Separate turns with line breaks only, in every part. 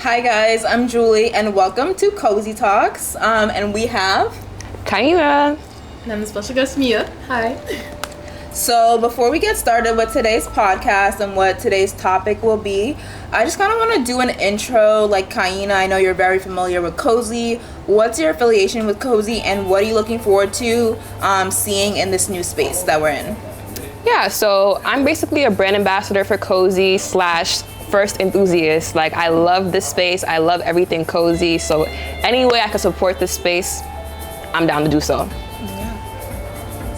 Hi guys, I'm Julie and welcome to Cozy Talks. And we have
Kaina.
And I'm the special guest, Mia. Hi.
So before we get started with today's podcast and what today's topic will be, I just kind of want to do an intro. Like Kaina, I know you're very familiar with Cozy. What's your affiliation with Cozy and what are you looking forward to seeing in this new space that we're in?
Yeah, so I'm basically a brand ambassador for Cozy / first enthusiast. Like, I love this space. I love everything Cozy. So any way I can support this space, I'm down to do so.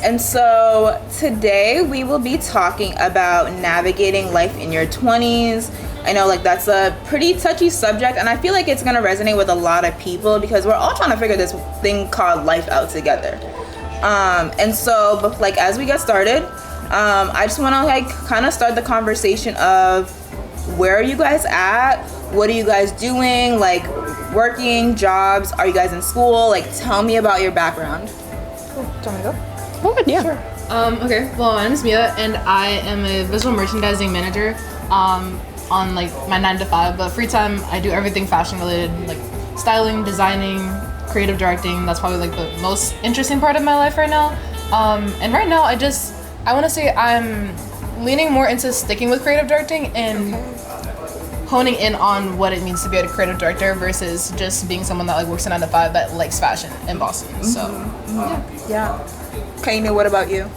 And so today we will be talking about navigating life in your 20s. I know like that's a pretty touchy subject and I feel like it's going to resonate with a lot of people because we're all trying to figure this thing called life out together. And so like as we get started, I just want to like kind of start the conversation of where are you guys at? What are you guys doing? Like working, jobs? Are you guys in school? Like tell me about your background.
Cool. Do you want me to go?
Oh, good, yeah.
Sure. Okay, well, my name is Mia, and I am a visual merchandising manager on like my 9 to 5, but free time I do everything fashion related, like styling, designing, creative directing. That's probably like the most interesting part of my life right now. And right now I want to say I'm leaning more into sticking with creative directing and honing in on what it means to be a creative director versus just being someone that like works a 9 to 5 that likes fashion in Boston. So
Yeah. Kaina, what about you?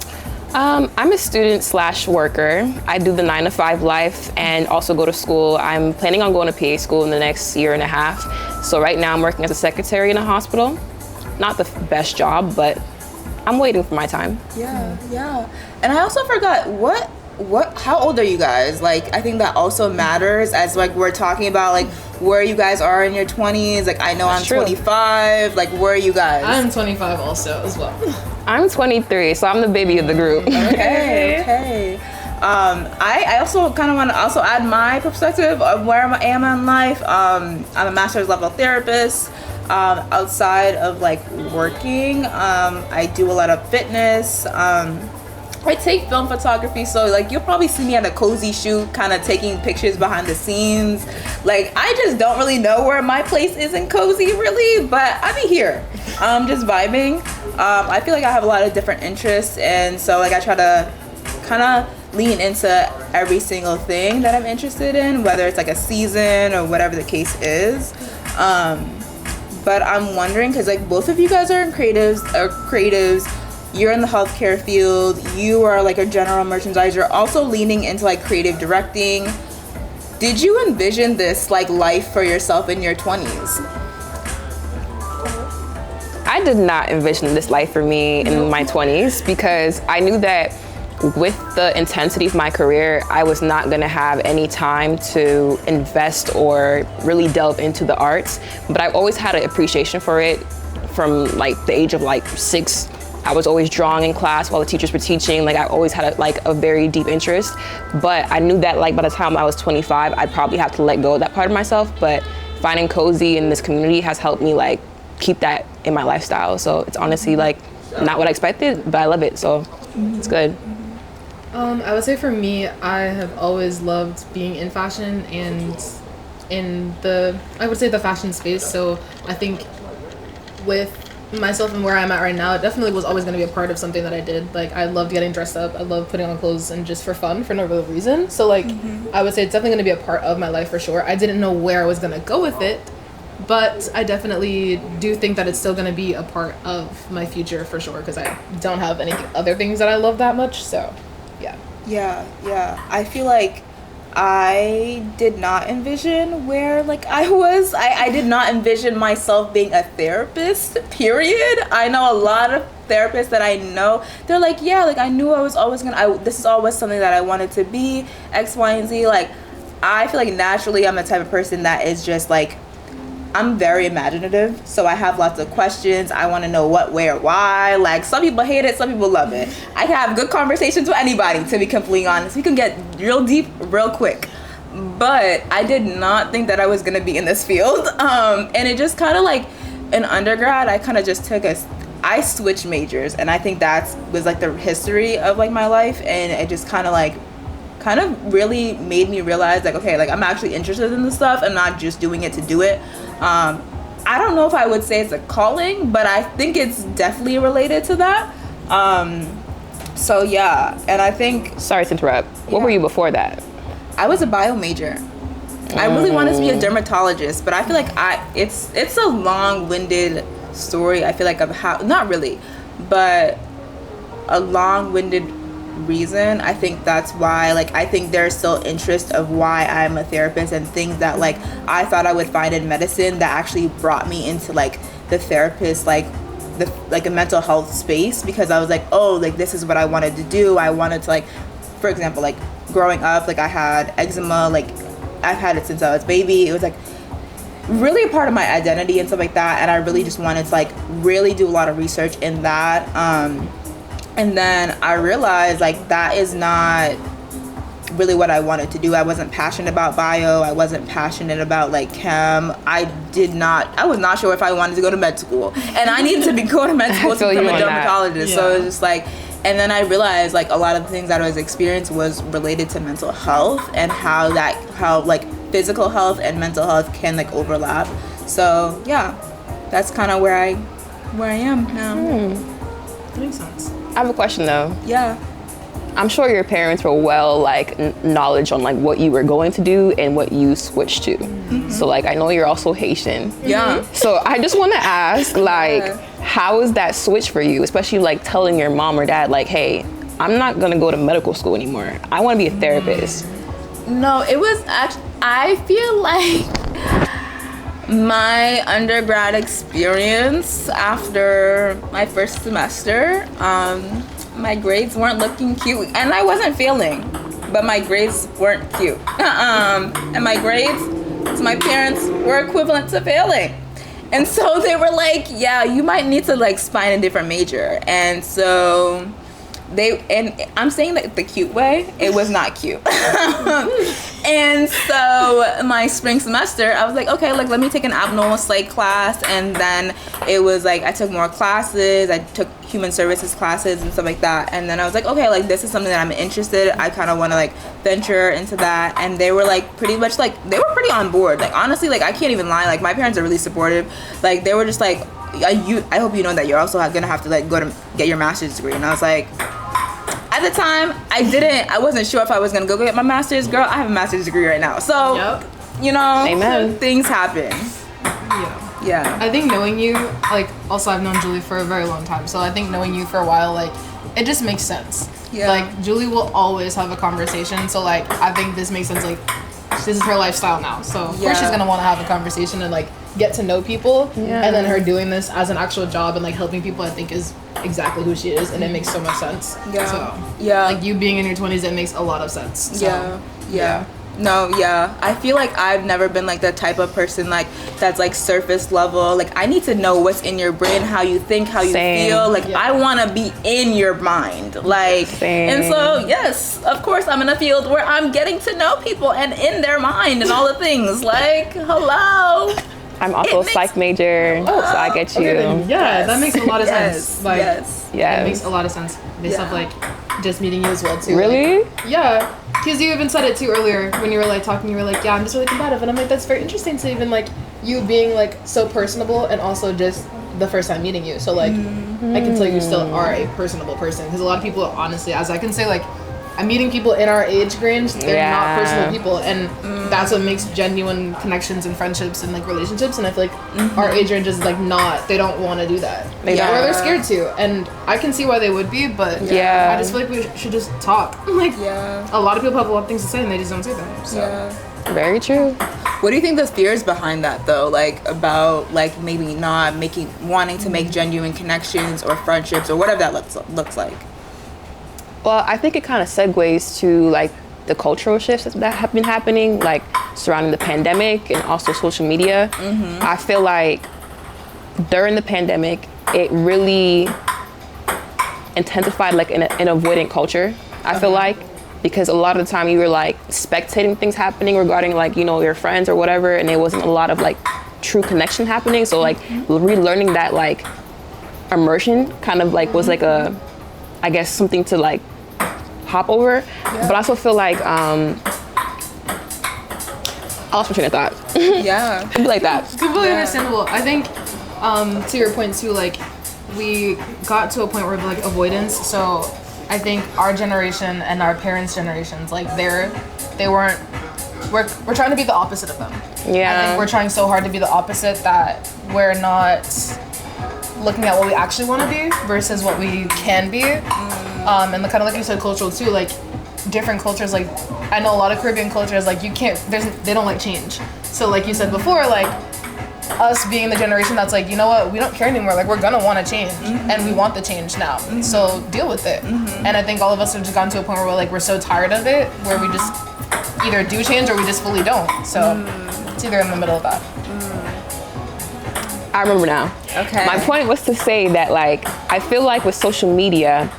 I'm a student / worker. I do the 9 to 5 life and also go to school. I'm planning on going to PA school in the next year and a half. So right now I'm working as a secretary in a hospital. Not the best job, but I'm waiting for my time.
Yeah. And I also forgot how old are you guys? Like I think that also matters as like we're talking about like where you guys are in your 20s. Like I know I'm 25. Like where are you guys?
I'm 25 also as well.
I'm 23, so I'm the baby of the group.
Okay. I also kind of want to also add my perspective of where I am in life. I'm a master's level therapist. Outside of like working, I do a lot of fitness. I take film photography, so like you'll probably see me at a Cozy shoot kind of taking pictures behind the scenes. Like I just don't really know where my place is in Cozy really, but I be here just vibing. I feel like I have a lot of different interests, and so like I try to kind of lean into every single thing that I'm interested in, whether it's like a season or whatever the case is. But I'm wondering because like both of you guys are creatives. You're in the healthcare field. You are like a general merchandiser, also leaning into like creative directing. Did you envision this like life for yourself in your 20s?
I did not envision this life for me in my 20s because I knew that with the intensity of my career, I was not going to have any time to invest or really delve into the arts. But I've always had an appreciation for it from like the age of like 6. I was always drawing in class while the teachers were teaching. Like I always had a very deep interest, but I knew that like by the time I was 25, I'd probably have to let go of that part of myself. But finding Cozy in this community has helped me like keep that in my lifestyle. So it's honestly like not what I expected, but I love it. So it's good.
I would say for me, I have always loved being in fashion and in the fashion space. So I think with myself and where I'm at right now, it definitely was always going to be a part of something that I did. Like I loved getting dressed up. I loved putting on clothes and just for fun, for no real reason. So like I would say it's definitely going to be a part of my life for sure. I didn't know where I was going to go with it, but I definitely do think that it's still going to be a part of my future for sure because I don't have any other things that I love that much. So
Yeah. I feel like I did not envision where like I was. I did not envision myself being a therapist, period. I know a lot of therapists that I know, they're like, yeah, like I knew I was always this is always something that I wanted to be, X, Y, and Z. Like I feel like naturally I'm the type of person that is just like, I'm very imaginative, so I have lots of questions. I want to know what, where, why. Like some people hate it, some people love it. I can have good conversations with anybody, to be completely honest. We can get real deep real quick. But I did not think that I was gonna be in this field. And it just kind of like in undergrad, I kind of just I switched majors, and I think that was like the history of like my life, and it just kind of like kind of really made me realize like, okay, like I'm actually interested in this stuff and not just doing it to do it. I don't know if I would say it's a calling, but I think it's definitely related to that. So yeah, and I think...
Sorry to interrupt. What were you before that?
I was a bio major. I really wanted to be a dermatologist, but I feel like it's a long-winded story. I feel like of how, not really, but a long-winded reason. I think that's why, like, I think there's still interest of why I'm a therapist and things that like I thought I would find in medicine that actually brought me into like the therapist, like a mental health space, because I was like, oh, like this is what I wanted to do. I wanted to, like, for example, like growing up, like I had eczema, like I've had it since I was a baby. It was like really a part of my identity and stuff like that, and I really just wanted to like really do a lot of research in that. And then I realized like that is not really what I wanted to do. I wasn't passionate about bio. I wasn't passionate about like chem. I was not sure if I wanted to go to med school, and I needed to go to med school to become a dermatologist. So it was just like, and then I realized like a lot of the things that I was experiencing was related to mental health and how like physical health and mental health can like overlap. So yeah, that's kind of where I am now.
That makes sense.
I have a question though.
Yeah.
I'm sure your parents were well like knowledge on like what you were going to do and what you switched to. Mm-hmm. So like I know you're also Haitian.
Yeah.
So I just want to ask like how is that switch for you, especially like telling your mom or dad like, hey, I'm not gonna go to medical school anymore. I want to be a therapist.
No, it was actually, I feel like my undergrad experience after my first semester, my grades weren't looking cute, and I wasn't failing, but my grades weren't cute. And my grades to my parents were equivalent to failing. And so they were like, yeah, you might need to like find a different major. And so and I'm saying that the cute way, it was not cute. And so my spring semester, I was like, okay, like let me take an abnormal psych class. And then it was like, I took more classes. I took human services classes and stuff like that. And then I was like, okay, like this is something that I'm interested. I kind of want to like venture into that. And they were like pretty much like, they were pretty on board. Like honestly, like I can't even lie. Like my parents are really supportive. Like they were just like, I hope you know that you're also gonna have to like go to get your master's degree. And I was like, at the time, I wasn't sure if I was gonna go get my master's. Girl, I have a master's degree right now. So, you know,
Amen.
Things happen. Yeah.
I think knowing you, like, also I've known Julie for a very long time, so I think knowing you for a while, like, it just makes sense.
Yeah.
Like, Julie will always have a conversation, so, like, I think this makes sense, like, this is her lifestyle now, so of course she's gonna want to have a conversation and, like, get to know people, and then her doing this as an actual job and, like, helping people, I think is exactly who she is, and it makes so much sense.
Yeah.
So,
like
you being in your 20s, it makes a lot of sense. So,
yeah. No, yeah. I feel like I've never been like the type of person like that's like surface level. Like I need to know what's in your brain, how you think, how you feel. Like I want to be in your mind. Like, and so yes, of course I'm in a field where I'm getting to know people and in their mind and all the things. Like, hello.
I'm also a psych major, so I get you.
Okay, that makes a lot of sense. Like,
it
makes a lot of sense based off like just meeting you as well too.
Really?
Like, yeah, because you even said it too earlier when you were like talking. You were like, yeah, I'm just really combative, and I'm like, that's very interesting to even like you being like so personable and also just the first time meeting you. So like, I can tell you still are a personable person, because a lot of people, honestly, as I can say, like, I'm meeting people in our age range, they're not personal people, and that's what makes genuine connections and friendships and like relationships. And I feel like our age range is like they don't want to do that, or they're scared to, and I can see why they would be, but I just feel like we should just talk. Like a lot of people have a lot of things to say and they just don't say them. So.
Very true.
What do you think the fears behind that though? Like about like maybe not wanting to make genuine connections or friendships or whatever that looks like?
Well, I think it kind of segues to like the cultural shifts that have been happening, like surrounding the pandemic and also social media. I feel like during the pandemic, it really intensified like an avoidant culture, I feel like, because a lot of the time you were like spectating things happening regarding like, you know, your friends or whatever, and there wasn't a lot of like true connection happening. So like relearning that like immersion kind of like was like I guess something to like hop over. But I also feel like I lost my train of thought.
Yeah.
It'd be like that.
Completely understandable. I think to your point too, like we got to a point where like avoidance. So I think our generation and our parents' generations, like we're trying to be the opposite of them.
Yeah.
I think we're trying so hard to be the opposite that we're not looking at what we actually want to be versus what we can be. And the kind of like you said, cultural too, like different cultures, like I know a lot of Caribbean cultures, like they don't like change. So like you said before, like us being the generation that's like, you know what, we don't care anymore, like we're gonna want to change and we want the change now, so deal with it. And I think all of us have just gotten to a point where we're so tired of it, where we just either do change or we just fully don't. So it's either in the middle of that.
I remember now.
Okay.
My point was to say that like I feel like with social media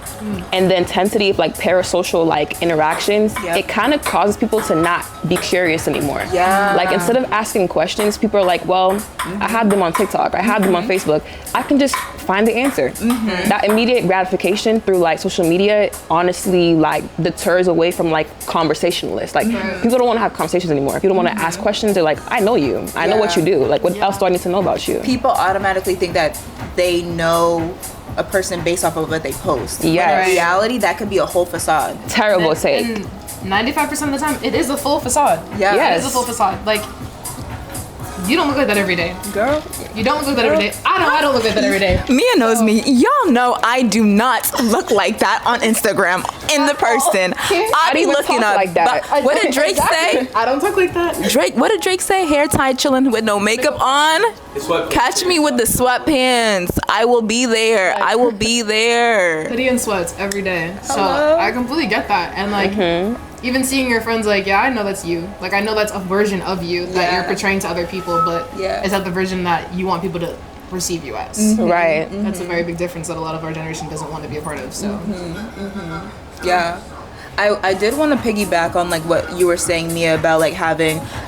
and the intensity of like parasocial like interactions, it kind of causes people to not be curious anymore.
Yeah.
Like instead of asking questions, people are like, well, I had them on TikTok, I had them on Facebook, I can just find the answer. That immediate gratification through like social media honestly like deters away from like conversationalists. Like people don't want to have conversations anymore. People don't want to ask questions. They're like, I know you. I know what you do. Like what else do I need to know about you?
People automatically think that they know a person based off of what they post.
Yes.
But in reality, that could be a whole facade.
Terrible take.
And 95% of the time, it is a full facade.
Yeah.
It is a full facade. Like, you don't look like that every day.
Girl.
You don't look like that every day. I don't look like that every day.
Mia knows me. Y'all know I do not look like that on Instagram in the person. I be
even
looking
talk
up.
like that.
But what did Drake say?
I don't talk like that.
What did Drake say? Hair tied, chilling with no makeup on. Catch me with the sweatpants. I will be there. I will be there.
Hoodie and sweats every day. So
Hello?
I completely get that. And like, even seeing your friends, like, yeah, I know that's you. Like, I know that's a version of you that you're portraying to other people, but is that the version that you want people to perceive you as?
Right.
That's a very big difference that a lot of our generation doesn't want to be a part of. So
Yeah. I did want to piggyback on like what you were saying, Mia, about like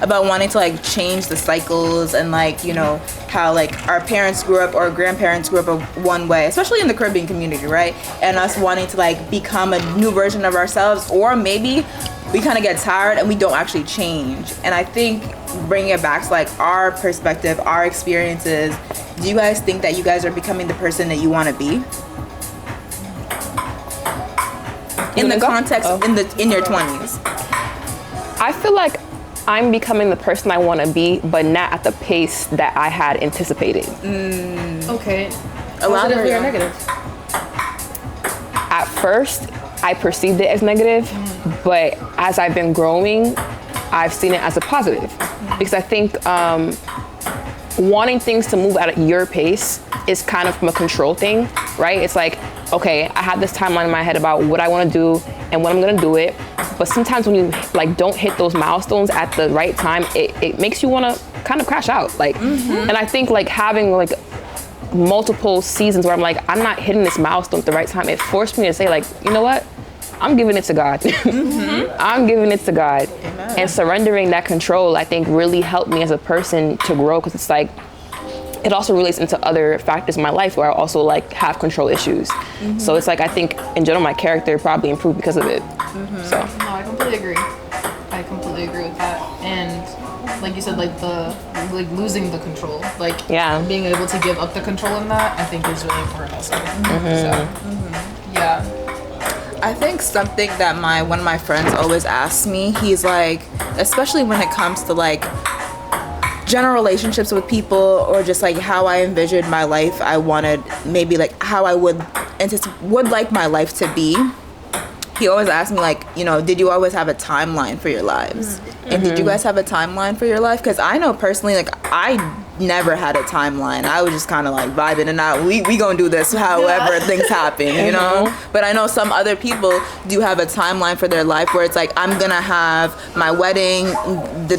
about wanting to like change the cycles and like, you know, how like our parents grew up or grandparents grew up one way, especially in the Caribbean community, right? And us wanting to like become a new version of ourselves, or maybe we kind of get tired and we don't actually change. And I think bringing it back to like our perspective, our experiences, do you guys think that you guys are becoming the person that you want to be? In the context in your 20s.
I feel like I'm becoming the person I want to be, but not at the pace that I had anticipated.
okay,
Positively
or negative?
At first, I perceived it as negative, but as I've been growing, I've seen it as a positive. Because I think wanting things to move at your pace is kind of from a control thing, right? It's like, okay, I have this timeline in my head about what I want to do and when I'm going to do it. But sometimes when you like don't hit those milestones at the right time, it makes you want to kind of crash out. Like, and I think like having like multiple seasons where I'm like, I'm not hitting this milestone at the right time, it forced me to say like, you know what? I'm giving it to God. I'm giving it to God. Amen. And surrendering that control, I think, really helped me as a person to grow, because it's like, it also relates into other factors in my life where I also like have control issues. So it's like, I think in general, my character probably improved because of it. So.
No, I completely agree. I completely agree with that. And like you said, like losing the control, like being able to give up the control in that, I think is really important also. Yeah.
I think something that one of my friends always asks me, he's like, especially when it comes to like general relationships with people, or just like how I envisioned my life, I wanted maybe like how I would like my life to be. He always asks me like, you know, did you always have a timeline for your lives? And did you guys have a timeline for your life? Because I know personally, like I never had a timeline. I was just kind of like vibing and out. We gonna do this however things happen, you know? But I know some other people do have a timeline for their life where it's like, I'm gonna have my wedding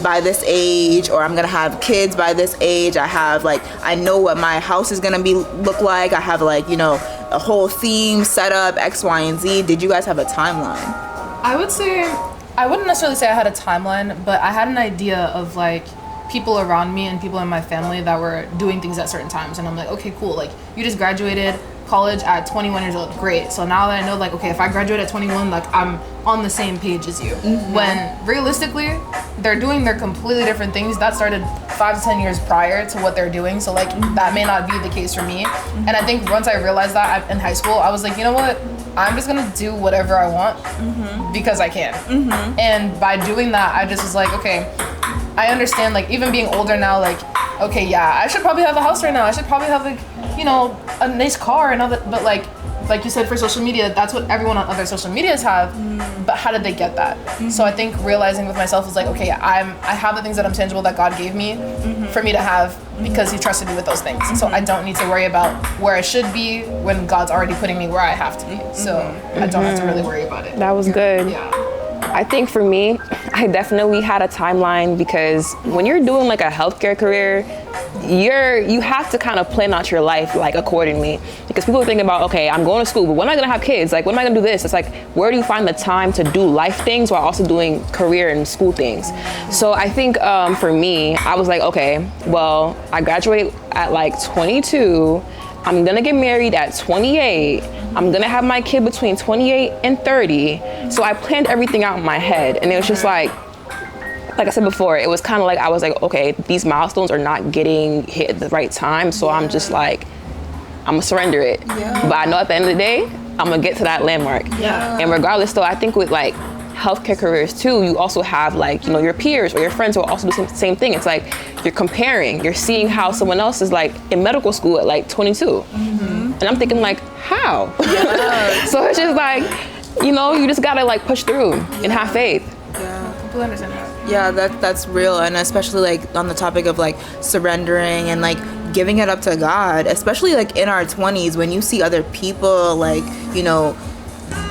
by this age, or I'm gonna have kids by this age. I know what my house is gonna look like. I have like, you know, a whole theme set up, X, Y, and Z. Did you guys have a timeline?
I would say, I wouldn't necessarily say I had a timeline, but I had an idea of like people around me and people in my family that were doing things at certain times, and I'm like, okay, cool, like you just graduated college at 21 years old, great. So now that I know, like, okay, if I graduate at 21, like I'm on the same page as you. When realistically they're doing their completely different things that started 5 to 10 years prior to what they're doing, so like that may not be the case for me. And I think once I realized that in high school, I was like, you know what, I'm just gonna do whatever I want because I can. And by doing that, I just was like, okay, I understand, like even being older now, like, okay, yeah, I should probably have a house right now, I should probably have, like, you know, a nice car and all that, but like you said, for social media, that's what everyone on other social medias have. But how did they get that? So I think realizing with myself is like, okay, I have the things that I'm tangible that God gave me for me to have because He trusted me with those things. So I don't need to worry about where I should be when God's already putting me where I have to be. So I don't have to really worry about it.
That was good.
Yeah.
I think for me, I definitely had a timeline, because when you're doing like a healthcare career, you have to kind of plan out your life like accordingly, because people think about, okay, I'm going to school, but when am I going to have kids? Like, when am I going to do this? It's like, where do you find the time to do life things while also doing career and school things? So I think for me, I was like, okay, well, I graduate at like 22. I'm gonna get married at 28. I'm gonna have my kid between 28 and 30. So I planned everything out in my head, and it was just like I said before, it was kind of like, I was like, okay, these milestones are not getting hit at the right time. So I'm just like, I'm gonna surrender it. But I know at the end of the day, I'm gonna get to that landmark. And regardless though, I think with like healthcare careers too, you also have like, you know, your peers or your friends who will also do the same thing. It's like you're comparing, you're seeing how someone else is like in medical school at like 22. And I'm thinking like, how? So it's just like, you know, you just gotta like push through and have faith.
Completely understand that.
Yeah, that's real. And especially like on the topic of like surrendering and like giving it up to God, especially like in our 20s, when you see other people like, you know,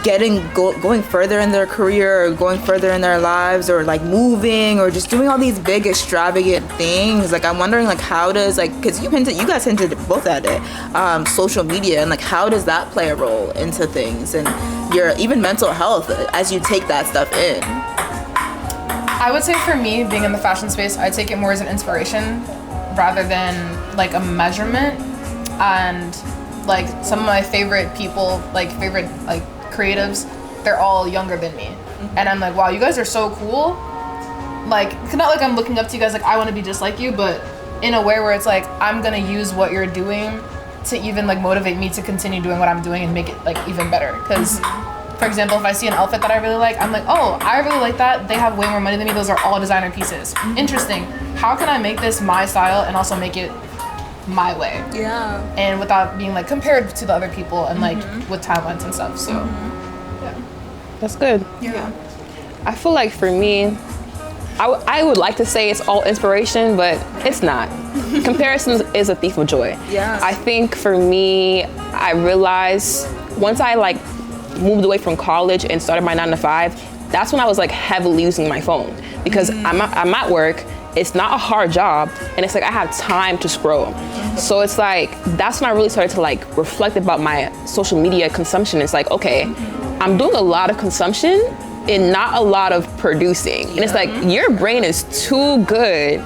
going further in their career, or going further in their lives, or like moving, or just doing all these big extravagant things. Like I'm wondering, like, how does, like, because you guys hinted both at it, social media, and like how does that play a role into things and your even mental health as you take that stuff in?
I would say for me, being in the fashion space, I take it more as an inspiration rather than like a measurement. And like some of my favorite people, like creatives, they're all younger than me. And I'm like, wow, you guys are so cool. Like, not like I'm looking up to you guys like I want to be just like you, but in a way where it's like I'm gonna use what you're doing to even like motivate me to continue doing what I'm doing and make it like even better. Because for example, if I see an outfit that I really like, I'm like, oh, I really like that. They have way more money than me. Those are all designer pieces. Interesting. How can I make this my style and also make it my way? And without being like compared to the other people and like with timelines and stuff. So
That's good. I feel like for me, I would like to say it's all inspiration, but it's not. Comparison is a thief of joy. I think for me, I realized once I like moved away from college and started my 9-to-5, that's when I was like heavily using my phone, because I'm at work. It's not a hard job, and it's like I have time to scroll. So it's like that's when I really started to like reflect about my social media consumption. It's like, okay, I'm doing a lot of consumption and not a lot of producing. And it's like your brain is too good,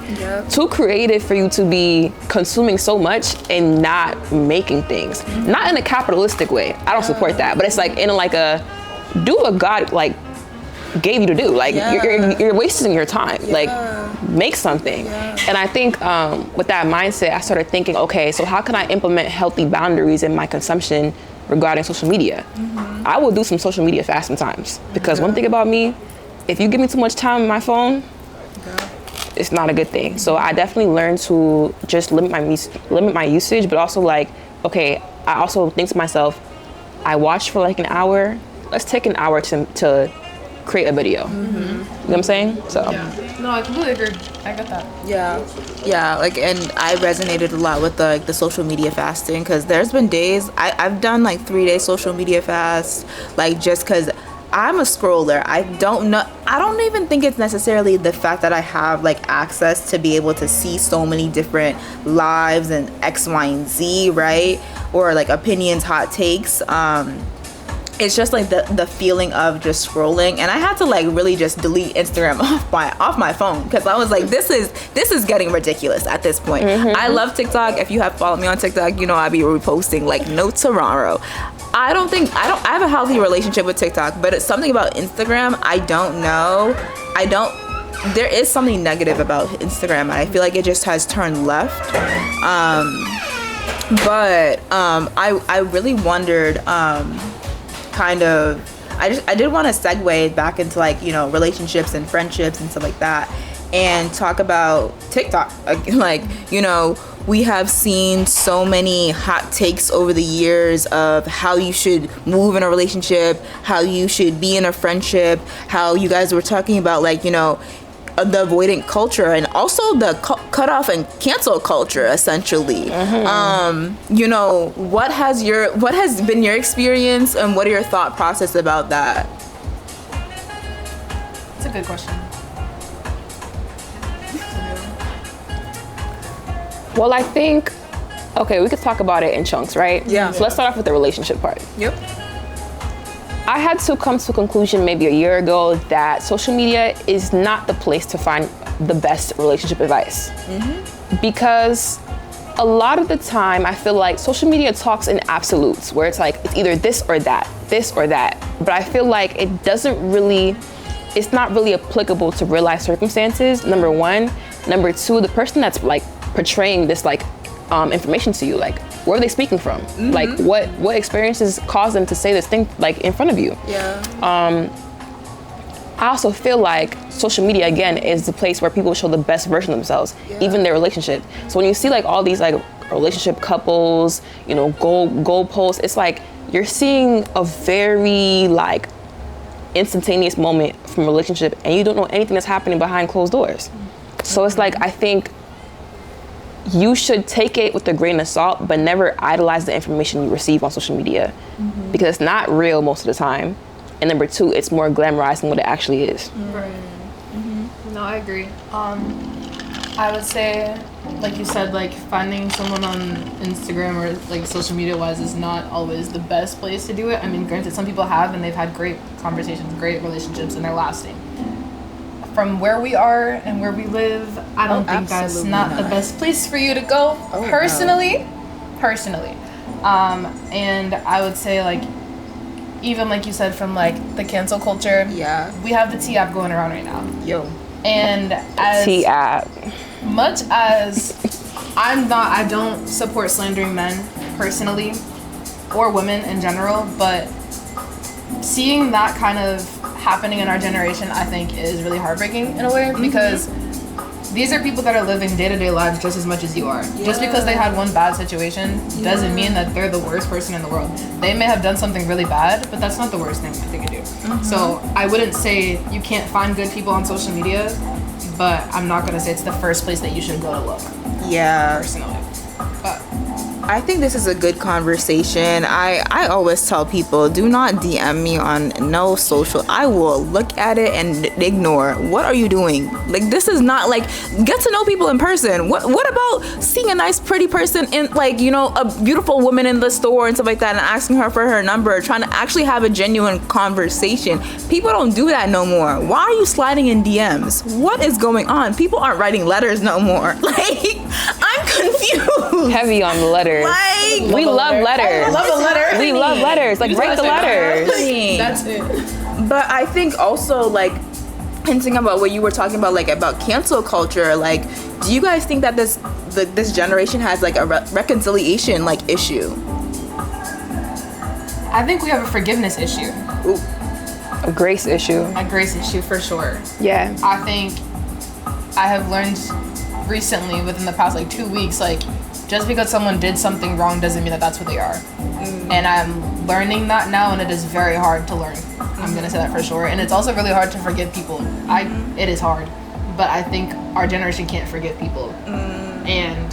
too creative for you to be consuming so much and not making things. Not in a capitalistic way. I don't support that, but it's like in like a do what God like gave you to do. Like you're wasting your time. Like make something. And I think with that mindset, I started thinking, okay, so how can I implement healthy boundaries in my consumption regarding social media? I will do some social media fast sometimes, because one thing about me, if you give me too much time on my phone, it's not a good thing. So I definitely learned to just limit my usage, but also like, okay, I also think to myself, I watch for like an hour, let's take an hour to create a video. You know what I'm saying? So
no, I completely agree. I get that.
Like, and I resonated a lot with the social media fasting, because there's been days I've done like 3-day social media fast, like just because I'm a scroller. I don't even think it's necessarily the fact that I have like access to be able to see so many different lives and X, Y, and Z, right? Or like opinions, hot takes. it's just like the feeling of just scrolling, and I had to like really just delete Instagram off my phone, because I was like, this is getting ridiculous at this point. I love TikTok. If you have followed me on TikTok, you know I be reposting like no tomorrow. I have a healthy relationship with TikTok, but it's something about Instagram. I don't know. There is something negative about Instagram, and I feel like it just has turned left. But I really wondered, kind of, I did want to segue back into like, you know, relationships and friendships and stuff like that, and talk about TikTok. Like, you know, we have seen so many hot takes over the years of how you should move in a relationship, how you should be in a friendship, how you guys were talking about, like, you know, the avoidant culture, and also the cutoff and cancel culture, essentially. You know, what has been your experience, and what are your thought process about that?
It's a good question.
Well, I think, okay, we could talk about it in chunks, right?
Yeah.
So let's start off with the relationship part.
Yep.
I had to come to a conclusion maybe a year ago that social media is not the place to find the best relationship advice. Because a lot of the time I feel like social media talks in absolutes, where it's like, it's either this or that. But I feel like it's not really applicable to real life circumstances, number one. Number two, the person that's like portraying this like information to you, like, where are they speaking from? Like, what experiences caused them to say this thing like in front of you?
Yeah.
I also feel like social media, again, is the place where people show the best version of themselves, even their relationship. So when you see like all these like relationship couples, you know, goal posts, it's like you're seeing a very like instantaneous moment from a relationship, and you don't know anything that's happening behind closed doors. So it's like, I think you should take it with a grain of salt, but never idolize the information you receive on social media, because it's not real most of the time. And number two, it's more glamorized than what it actually is.
Right. No, I agree. I would say, like you said, like finding someone on Instagram or like social media wise is not always the best place to do it. I mean, granted, some people have, and they've had great conversations, great relationships, and they're lasting. From where we are and where we live, I don't think that's not the best place for you to go, personally. And I would say, like, even like you said, from like the cancel culture, we have the T app going around right now. And as
T app,
much as I don't support slandering men personally, or women in general, but seeing that kind of happening in our generation, I think, is really heartbreaking in a way, because these are people that are living day-to-day lives just as much as you are. Just because they had one bad situation doesn't mean that they're the worst person in the world. They may have done something really bad, but that's not the worst thing they could do. So I wouldn't say you can't find good people on social media, but I'm not gonna say it's the first place that you should go to look. Personally. But
I think this is a good conversation. I always tell people, do not DM me on no social. I will look at it and ignore. What are you doing? Like, this is not like, get to know people in person. What about seeing a nice pretty person in, like, you know, a beautiful woman in the store and stuff like that, and asking her for her number, trying to actually have a genuine conversation? People don't do that no more. Why are you sliding in DMs? What is going on? People aren't writing letters no more. Like, I'm confused.
heavy on the letters.
Like,
we love letters.
I love a letter.
We love letters. Like, write the letters.
that's it.
But I think also, like, hinting about what you were talking about, like, about cancel culture, like, do you guys think that this generation has like a reconciliation like issue?
I think we have a forgiveness issue.
Ooh.
A grace issue.
A grace issue for sure.
Yeah.
I think I have learned recently, within the past like 2 weeks, like, just because someone did something wrong doesn't mean that that's who they are. And I'm learning that now, and it is very hard to learn. I'm gonna say that for sure. And it's also really hard to forgive people. It is hard, but I think our generation can't forgive people. And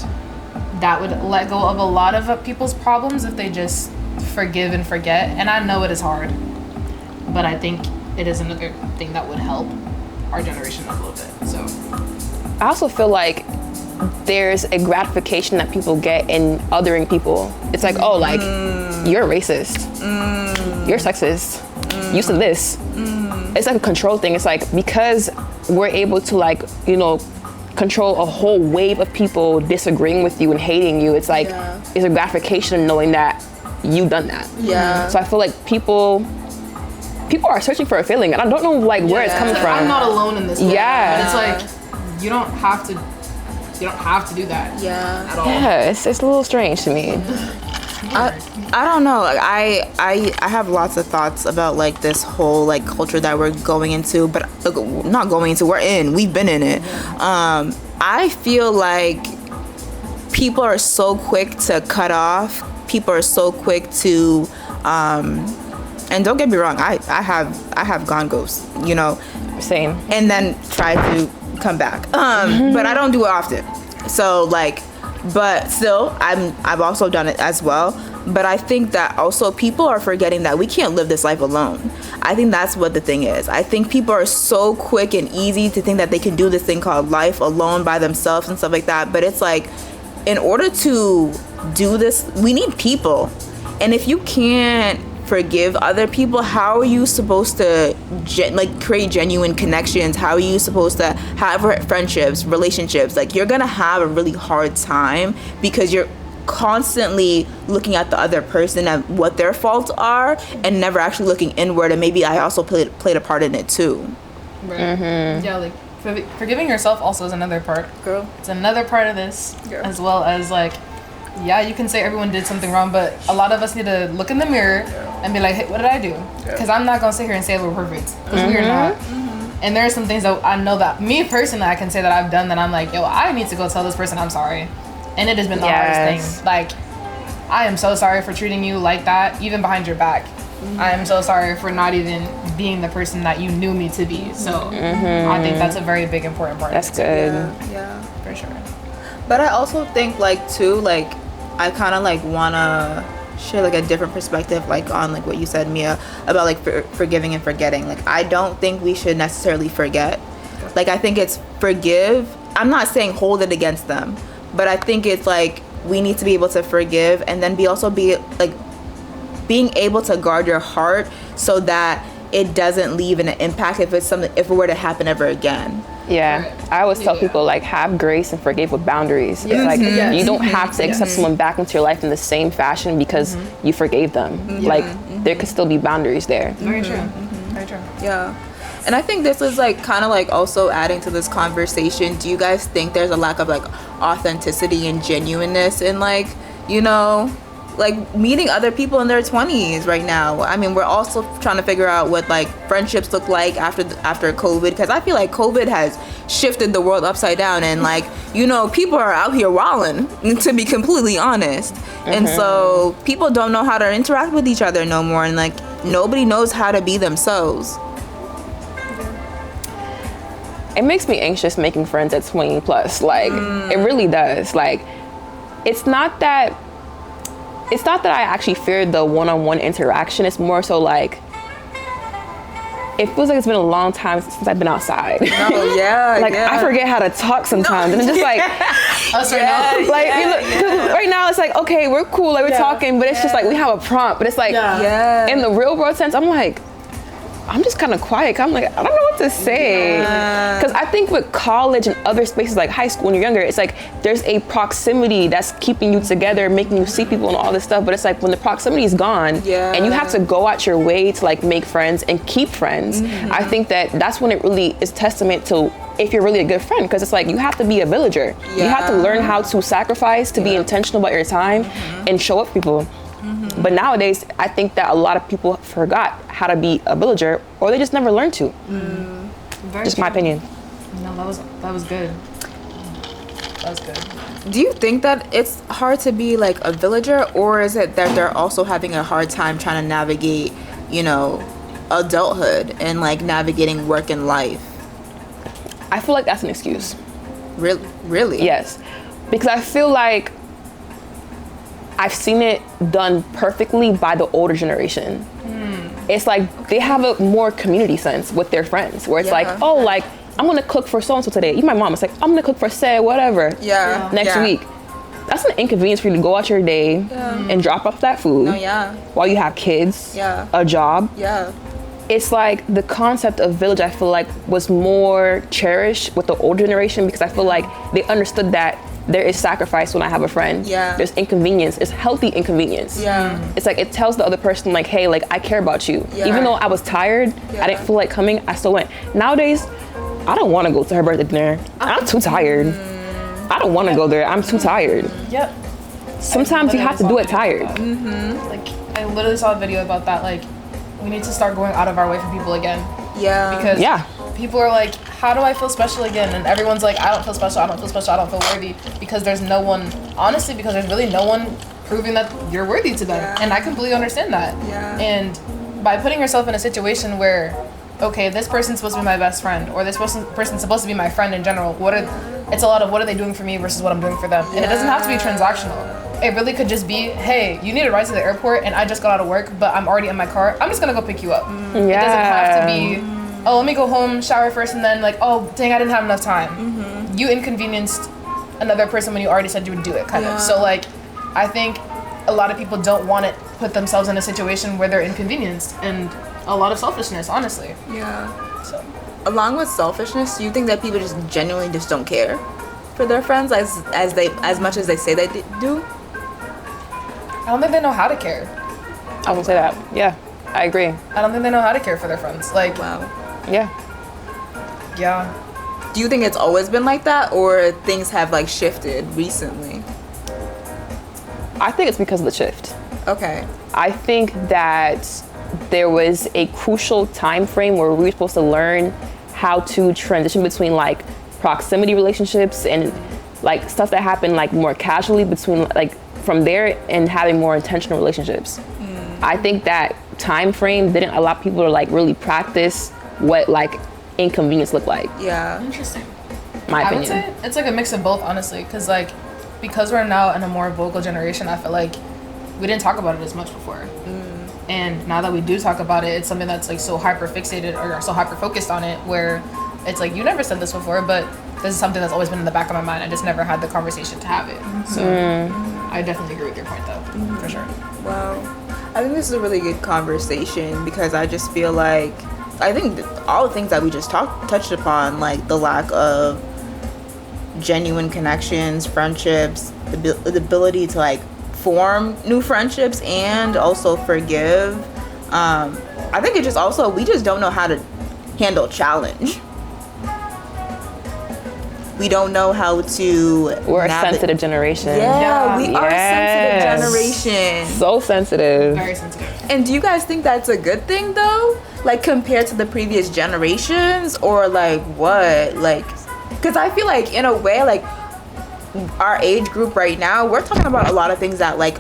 that would let go of a lot of people's problems if they just forgive and forget. And I know it is hard, but I think it is another thing that would help our generation a little bit. So
I also feel like there's a gratification that people get in othering people. It's like, oh, like, you're racist, you're sexist, you said this. It's like a control thing. It's like, because we're able to, like, you know, control a whole wave of people disagreeing with you and hating you, it's like, it's a gratification knowing that you've done that.
Yeah.
So I feel like people are searching for a feeling, and I don't know, like, where it's coming from.
I'm not alone in this.
Yeah.
But it's like, you don't have to do that.
Yeah.
At all.
Yeah, it's a little strange to me.
I don't know. Like, I have lots of thoughts about, like, this whole, like, culture that we're going into, but not going into. We're in. We've been in it. I feel like people are so quick to cut off. People are so quick to, and don't get me wrong. I have gone ghost. You know.
Same.
And then try to come back. But I don't do it often. So, like, but still, I've also done it as well. But I think that also people are forgetting that we can't live this life alone. I think that's what the thing is. I think people are so quick and easy to think that they can do this thing called life alone by themselves and stuff like that. But it's like, in order to do this, we need people. And if you can't forgive other people, how are you supposed to create genuine connections? How are you supposed to have friendships, relationships? Like, you're gonna have a really hard time because you're constantly looking at the other person and what their faults are, and never actually looking inward. And maybe I also played a part in it too.
Right. Yeah, like forgiving yourself also is another part.
Girl,
it's another part of this,
girl.
As well as, like, yeah, you can say everyone did something wrong, but a lot of us need to look in the mirror and be like, hey, what did I do? Because I'm not gonna sit here and say we're perfect, because we're not. And there are some things that I know that me personally, I can say that I've done that I'm like, yo, I need to go tell this person I'm sorry. And it has been the hardest thing. Like, I am so sorry for treating you like that, even behind your back. I am so sorry for not even being the person that you knew me to be. So I think that's a very big, important part.
That's good.
Yeah,
for sure.
But I also think, like, too, like, I kind of, like, wanna share, like, a different perspective, like, on, like, what you said, Mia, about, like, forgiving and forgetting. Like, I don't think we should necessarily forget. Like, I think it's forgive. I'm not saying hold it against them, but I think it's like we need to be able to forgive, and then being able to guard your heart so that it doesn't leave an impact if it were to happen ever again.
Yeah, I always tell people, like, have grace and forgive with boundaries. It's like, you don't have to accept someone back into your life in the same fashion because you forgave them. Like, there could still be boundaries there.
Very true. Very true.
Yeah. And I think this is, like, kind of, like, also adding to this conversation. Do you guys think there's a lack of, like, authenticity and genuineness in, like, you know, like, meeting other people in their 20s right now? I mean, we're also trying to figure out what, like, friendships look like after COVID, because I feel like COVID has shifted the world upside down, and, like, you know, people are out here wilding, to be completely honest. And so people don't know how to interact with each other no more, and, like, nobody knows how to be themselves.
It makes me anxious making friends at 20 plus. Like, it really does. Like, it's not that I actually fear the one-on-one interaction. It's more so like, it feels like it's been a long time since I've been outside.
Oh, yeah.
Like, I forget how to talk sometimes. And it's just like,
Us right now.
like, you know, 'cause right now it's like, okay, we're cool, like, we're talking, but it's just like, we have a prompt. But it's like, in the real world sense, I'm like, I'm just kind of quiet. I'm like, I don't know what to say. Because I think with college and other spaces like high school when you're younger, it's like there's a proximity that's keeping you together, making you see people and all this stuff. But it's like when the proximity is gone and you have to go out your way to, like, make friends and keep friends, I think that's when it really is testament to if you're really a good friend. Because it's like you have to be a villager. You have to learn how to sacrifice, to be intentional about your time and show up for people. But nowadays, I think that a lot of people forgot how to be a villager, or they just never learned to. Just my opinion.
No, that was good. That was good.
Do you think that it's hard to be, like, a villager, or is it that they're also having a hard time trying to navigate, you know, adulthood and, like, navigating work and life?
I feel like that's an excuse.
Really?
Yes. Because I feel like I've seen it done perfectly by the older generation. It's like they have a more community sense with their friends, where it's like, oh, like, I'm gonna cook for so and so today. Even my mom was like, I'm gonna cook for say whatever.
Yeah.
Next week. That's an inconvenience for you to go out your day and drop off that food.
No, yeah.
While you have kids.
Yeah.
A job.
Yeah.
It's like the concept of village, I feel like, was more cherished with the older generation, because I feel like they understood that there is sacrifice when I have a friend.
Yeah.
There's inconvenience. It's healthy inconvenience.
Yeah.
It's like it tells the other person like, hey, like I care about you.
Yeah.
Even though I was tired, I didn't feel like coming, I still went. Nowadays, I don't want to go to her birthday dinner. I'm too tired. I don't want to go there. I'm too tired.
Yep.
Sometimes you have to do it tired.
Like, I literally saw a video about that. Like, we need to start going out of our way for people again.
Yeah.
Because people are like, how do I feel special again? And everyone's like, I don't feel special, I don't feel special, I don't feel worthy. Because there's no one, honestly, because there's really no one proving that you're worthy to them.
Yeah.
And I completely understand that.
Yeah.
And by putting yourself in a situation where, okay, this person's supposed to be my best friend, or this person's supposed to be my friend in general, it's a lot of what are they doing for me versus what I'm doing for them. And it doesn't have to be transactional. It really could just be, hey, you need a ride to the airport and I just got out of work, but I'm already in my car. I'm just gonna go pick you up. It doesn't have to be, oh, let me go home, shower first, and then like, oh, dang, I didn't have enough time. You inconvenienced another person when you already said you would do it, kind of. So like, I think a lot of people don't want to put themselves in a situation where they're inconvenienced, and a lot of selfishness, honestly.
Yeah.
So.
Along with selfishness, do you think that people just genuinely just don't care for their friends as much as they say they do?
I don't think they know how to care.
I would say that. Yeah, I agree.
I don't think they know how to care for their friends. Like,
Wow.
Yeah.
Yeah.
Do you think it's always been like that, or things have like shifted recently?
I think it's because of the shift.
Okay.
I think that there was a crucial time frame where we were supposed to learn how to transition between like proximity relationships and like stuff that happened like more casually between like from there and having more intentional relationships. I think that time frame didn't allow people to like really practice what like inconvenience looked like.
Yeah.
Interesting.
My
I would
opinion.
say it's like a mix of both, honestly, because like, because we're now in a more vocal generation, I feel like we didn't talk about it as much before. And now that we do talk about it, it's something that's like so hyper fixated or so hyper focused on it, where it's like, you never said this before, but this is something that's always been in the back of my mind. I just never had the conversation to have it. So I definitely agree with your point though, for sure.
Wow. I think this is a really good conversation, because I just feel like, I think all the things that we just touched upon, like the lack of genuine connections, friendships, the ability to like form new friendships and also forgive. I think it just also, we just don't know how to handle challenge. We don't know how to.
We're a sensitive generation.
Yeah, we are a
Yes.
sensitive generation.
So sensitive.
Very sensitive.
And do you guys think that's a good thing though? Like compared to the previous generations, or like what? Like, because I feel like in a way, like our age group right now, we're talking about a lot of things that like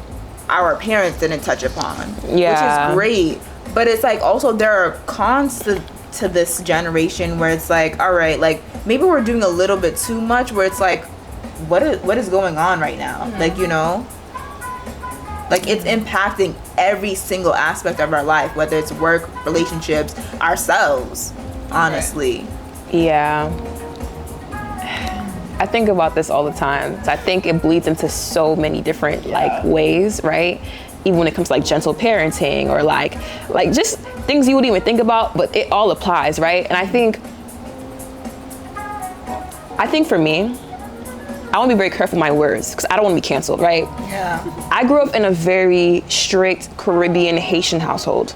our parents didn't touch upon.
Yeah.
Which is great. But it's like also there are cons to this generation where it's like, all right, like maybe we're doing a little bit too much, where it's like, what is going on right now? Like, you know? Like it's impacting every single aspect of our life, whether it's work, relationships, ourselves, honestly.
Yeah. I think about this all the time. So I think it bleeds into so many different like ways, right? Even when it comes to like gentle parenting or like just things you wouldn't even think about, but it all applies, right? And I think for me, I want to be very careful with my words because I don't want to be canceled, right?
Yeah.
I grew up in a very strict Caribbean Haitian household.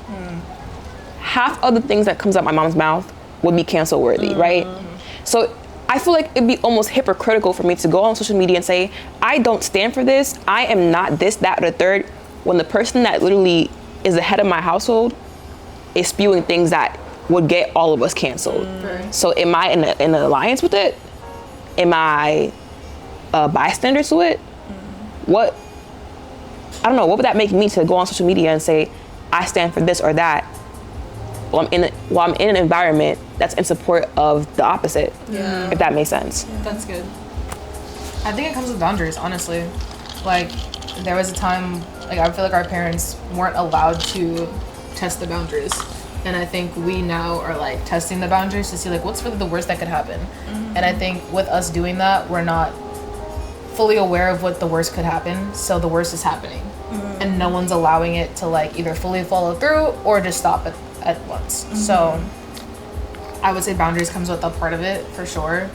Half of the things that comes out my mom's mouth would be cancel worthy, right? So I feel like it'd be almost hypocritical for me to go on social media and say, I don't stand for this. I am not this, that, or the third, when the person that literally is the head of my household is spewing things that would get all of us canceled. So am I in an alliance with it? Am I a bystander to it? What, I don't know, what would that make me to go on social media and say, I stand for this or that, while I'm in an environment that's in support of the opposite, if that makes sense.
That's good. I think it comes with boundaries, honestly. Like, there was a time, like, I feel like our parents weren't allowed to test the boundaries. And I think we now are like testing the boundaries to see like what's really the worst that could happen. And I think with us doing that, we're not fully aware of what the worst could happen. So the worst is happening. And no one's allowing it to like either fully follow through or just stop it at once. So I would say boundaries comes with a part of it for sure.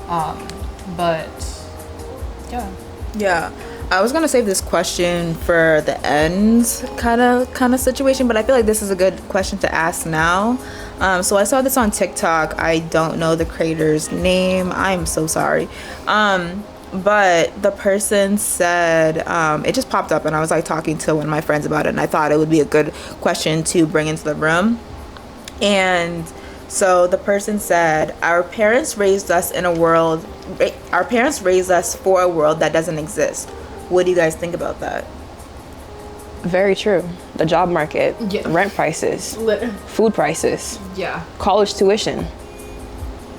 But yeah.
Yeah. I was gonna save this question for the end kind of situation, but I feel like this is a good question to ask now. So I saw this on TikTok. I don't know the creator's name. I'm so sorry. But the person said, it just popped up and I was like talking to one of my friends about it, and I thought it would be a good question to bring into the room. And so the person said, our parents raised us for a world that doesn't exist. What do you guys think about that?
Very true. The job market,
Yeah.
rent prices, food prices,
Yeah.
college tuition.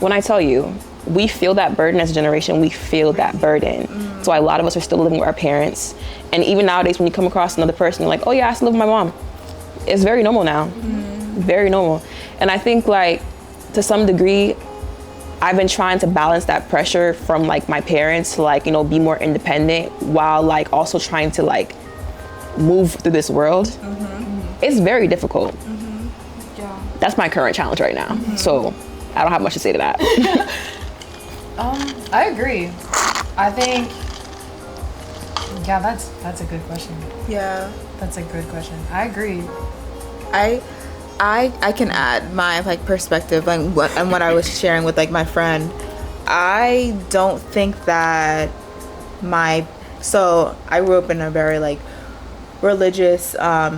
When I tell you, we feel that burden as a generation, we feel that burden. So a lot of us are still living with our parents. And even nowadays, when you come across another person, you're like, oh yeah, I still live with my mom. It's very normal now. Very normal. And I think like, to some degree, I've been trying to balance that pressure from like my parents to like, you know, be more independent while like also trying to like move through this world. It's very difficult.
Yeah.
That's my current challenge right now. So I don't have much to say to that.
I agree. I think, yeah, that's a good question.
Yeah.
That's a good question. I agree.
I can add my like perspective and what I was sharing with like my friend. I don't think that so I grew up in a very like religious, I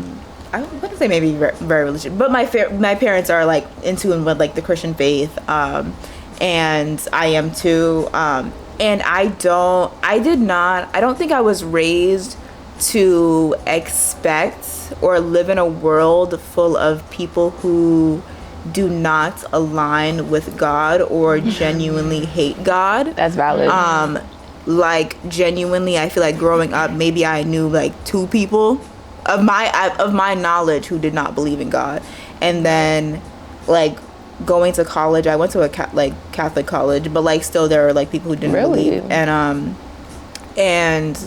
wouldn't say maybe very religious, but my parents are like in tune with like the Christian faith, and I am too, and I don't think I was raised to expect or live in a world full of people who do not align with God or genuinely hate God.
That's valid.
Like genuinely, I feel like growing up, maybe I knew like 2 people of my knowledge who did not believe in God, and then like going to college, I went to a Catholic college, but like still there are like people who didn't
Really?
believe, and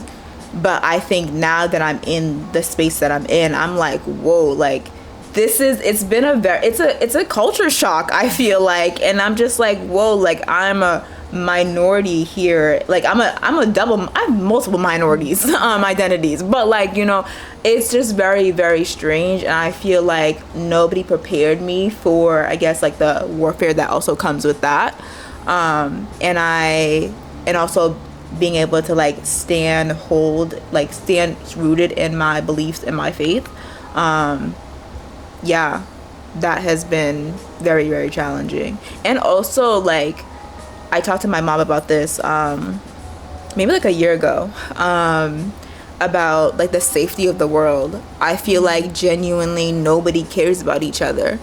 but I think now that I'm in the space that I'm in, I'm like, whoa, like it's been it's a culture shock, I feel like, and I'm just like, whoa, like I'm a minority here, like I have multiple minorities identities, but like, you know, it's just very, very strange, and I feel like nobody prepared me for, I guess, like the warfare that also comes with that, and also being able to like stand rooted in my beliefs and my faith. Yeah, that has been very, very challenging. And also like I talked to my mom about this maybe like a year ago, about like the safety of the world. I feel like genuinely nobody cares about each other.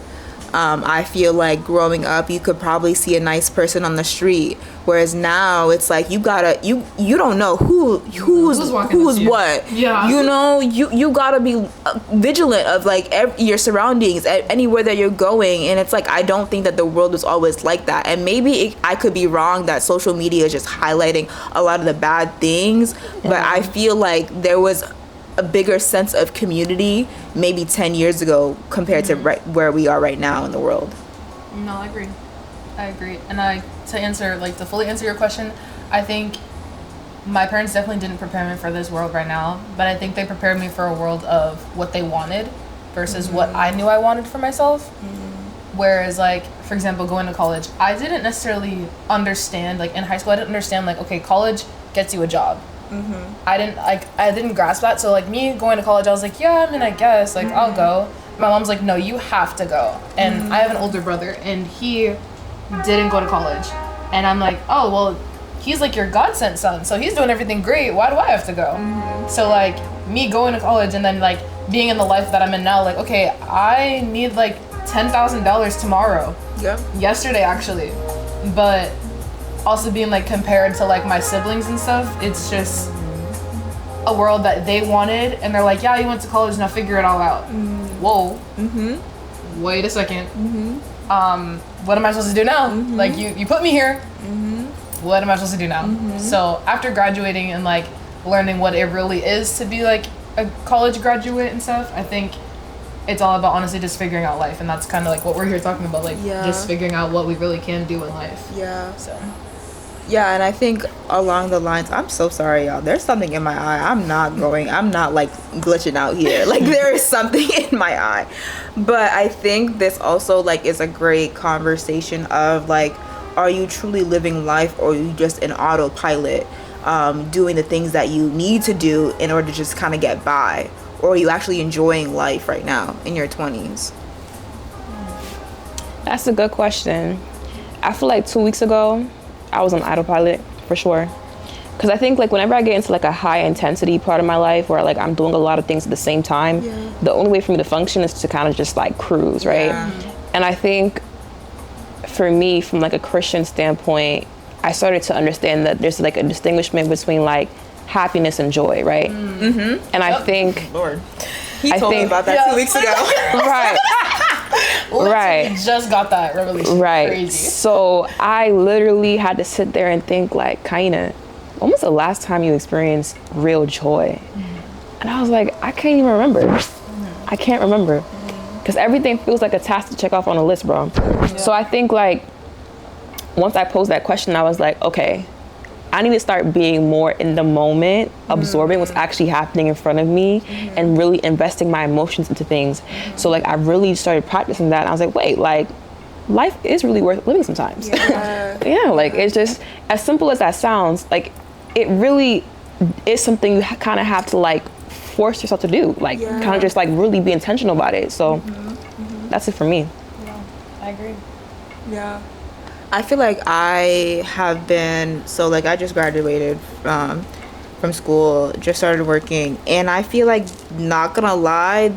I feel like growing up, you could probably see a nice person on the street, whereas now it's like you don't know who's what.
Yeah.
You know, you gotta be vigilant of like your surroundings anywhere that you're going, and it's like I don't think that the world is always like that, and maybe I could be wrong that social media is just highlighting a lot of the bad things, but I feel like there was a bigger sense of community maybe 10 years ago compared to where we are right now in the world.
No, I agree. And to fully answer your question, I think my parents definitely didn't prepare me for this world right now, but I think they prepared me for a world of what they wanted versus what I knew I wanted for myself. Whereas like, for example, going to college, I didn't necessarily understand, like in high school, I didn't understand like, okay, college gets you a job. I didn't grasp that. So like me going to college, I was like, yeah, I mean, I guess like I'll go. My mom's like, no, you have to go. And I have an older brother, and he didn't go to college, and I'm like, oh well, he's like your God sent son, so he's doing everything great, why do I have to go? So like me going to college and then like being in the life that I'm in now, like, okay, I need like $10,000 tomorrow. Yesterday actually. But also being like compared to like my siblings and stuff, it's just a world that they wanted, and they're like, yeah, you went to college, now figure it all out. Whoa. wait a second. What am I supposed to do now? Like, you put me here. What am I supposed to do now? So after graduating and like learning what it really is to be like a college graduate and stuff, I think it's all about honestly just figuring out life, and that's kind of like what we're here talking about, like just figuring out what we really can do in life. So
yeah, and I think along the lines, I'm so sorry, y'all, there's something in my eye. I'm not like glitching out here. Like, there is something in my eye. But I think this also like is a great conversation of like, are you truly living life, or are you just in autopilot, doing the things that you need to do in order to just kind of get by? Or are you actually enjoying life right now in your 20s?
That's a good question. I feel like 2 weeks ago, I was on autopilot for sure. Because I think like whenever I get into like a high intensity part of my life where like I'm doing a lot of things at the same time, the only way for me to function is to kind of just like cruise, right? And I think for me, from like a Christian standpoint, I started to understand that there's like a distinguishment between like happiness and joy, right? And I think,
Lord, he told me about that 2 weeks ago.
right.
Right. Just got that revelation.
Right.
Crazy.
So I literally had to sit there and think like, Kaina, when was the last time you experienced real joy? And I was like, I can't even remember. I can't remember. Because everything feels like a task to check off on a list, bro. So I think like, once I posed that question, I was like, okay, I need to start being more in the moment, absorbing what's actually happening in front of me, and really investing my emotions into things. So like I really started practicing that. And I was like, wait, like life is really worth living sometimes. Yeah, like it's just as simple as that sounds, like it really is something you kind of have to like force yourself to do, like kind of just like really be intentional about it. So that's it for me.
Yeah, I agree.
Yeah. I feel like I have been, so like I just graduated from school, just started working, and I feel like, not gonna lie,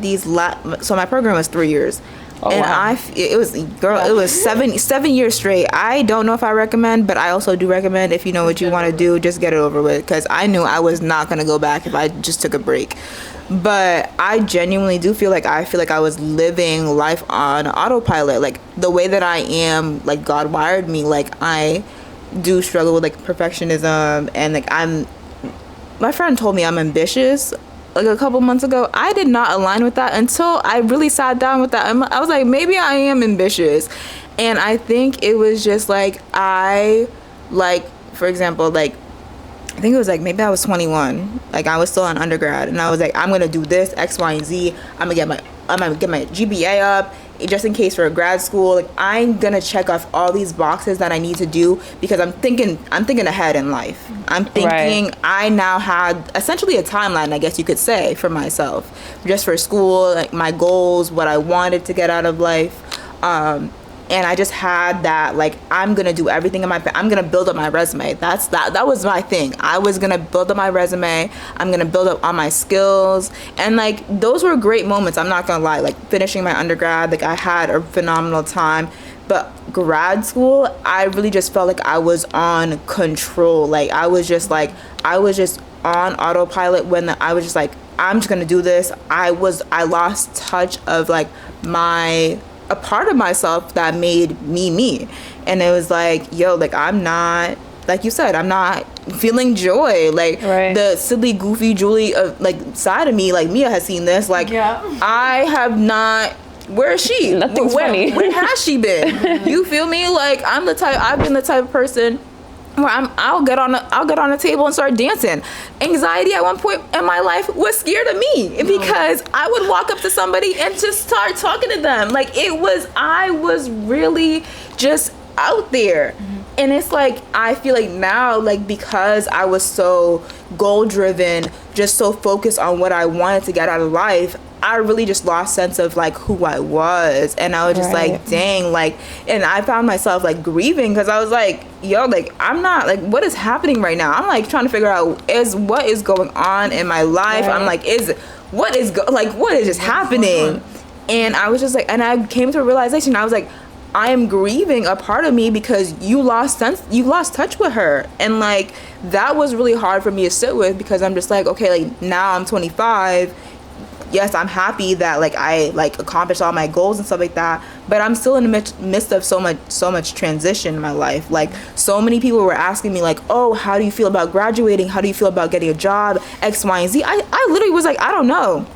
so my program was 3 years. And wow. It was 7 years straight. I don't know if I recommend, but I also do recommend, if you know what you want to do, just get it over with, because I knew I was not gonna go back if I just took a break. But I genuinely do feel like I was living life on autopilot. Like the way that I am, like God wired me, like I do struggle with like perfectionism, and like my friend told me I'm ambitious like a couple months ago. I did not align with that until I really sat down with that. I was like, maybe I am ambitious. And I think it was just like, for example, like I think it was like maybe I was 21, like I was still in undergrad, and I was like, I'm gonna do this X, Y, and Z. I'm gonna get my GPA up just in case for a grad school. Like I'm gonna check off all these boxes that I need to do, because I'm thinking ahead in life. I'm thinking I now had essentially a timeline, I guess you could say, for myself, just for school, like my goals, what I wanted to get out of life. And I just had that, like, I'm gonna do everything I'm gonna build up my resume. That was my thing. I was gonna build up my resume. I'm gonna build up on my skills. And like, those were great moments, I'm not gonna lie. Like finishing my undergrad, like I had a phenomenal time. But grad school, I really just felt like I was on control. Like I was just on autopilot when I was just like, I'm just gonna do this. I lost touch of like a part of myself that made me. And it was like, yo, like I'm not, like you said, I'm not feeling joy. Like the silly, goofy Julie like side of me, like Mia has seen this. Like I have not. Where is she?
Nothing's funny.
Where has she been? You feel me? Like I've been the type of person where I'll get on a table and start dancing. Anxiety at one point in my life was scared of me, because I would walk up to somebody and just start talking to them. Like I was really just out there. And it's like, I feel like now, like because I was so goal driven, just so focused on what I wanted to get out of life, I really just lost sense of like who I was. And I was just like, dang, like, and I found myself like grieving, because I was like, yo, like I'm not, like what is happening right now? I'm like trying to figure out what is going on in my life. I'm like, what is just happening? And I was just like, and I came to a realization. I was like, I am grieving a part of me because you lost touch with her. And like that was really hard for me to sit with, because I'm just like, okay, like now I'm 25. yes, I'm happy that like I like accomplished all my goals and stuff like that, but I'm still in the midst of so much transition in my life. Like so many people were asking me like, oh, how do you feel about graduating? How do you feel about getting a job? X, Y, and Z. I literally was like, I don't know.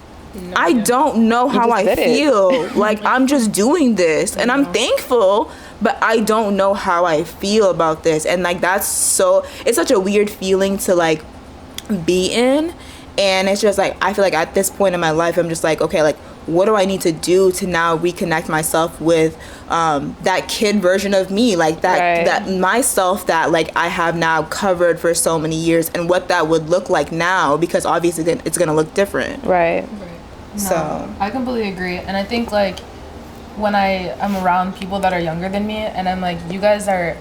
I don't know how I feel. Like, I'm just doing this and I'm thankful, but I don't know how I feel about this. And like, it's such a weird feeling to like be in. And it's just like, I feel like at this point in my life, I'm just like, okay, like, what do I need to do to now reconnect myself with that kid version of me, like that myself that like I have now covered for so many years, and what that would look like now, because obviously it's gonna look different.
Right.
No,
So
I completely agree. And I think like when I am around people that are younger than me, and I'm like, you guys are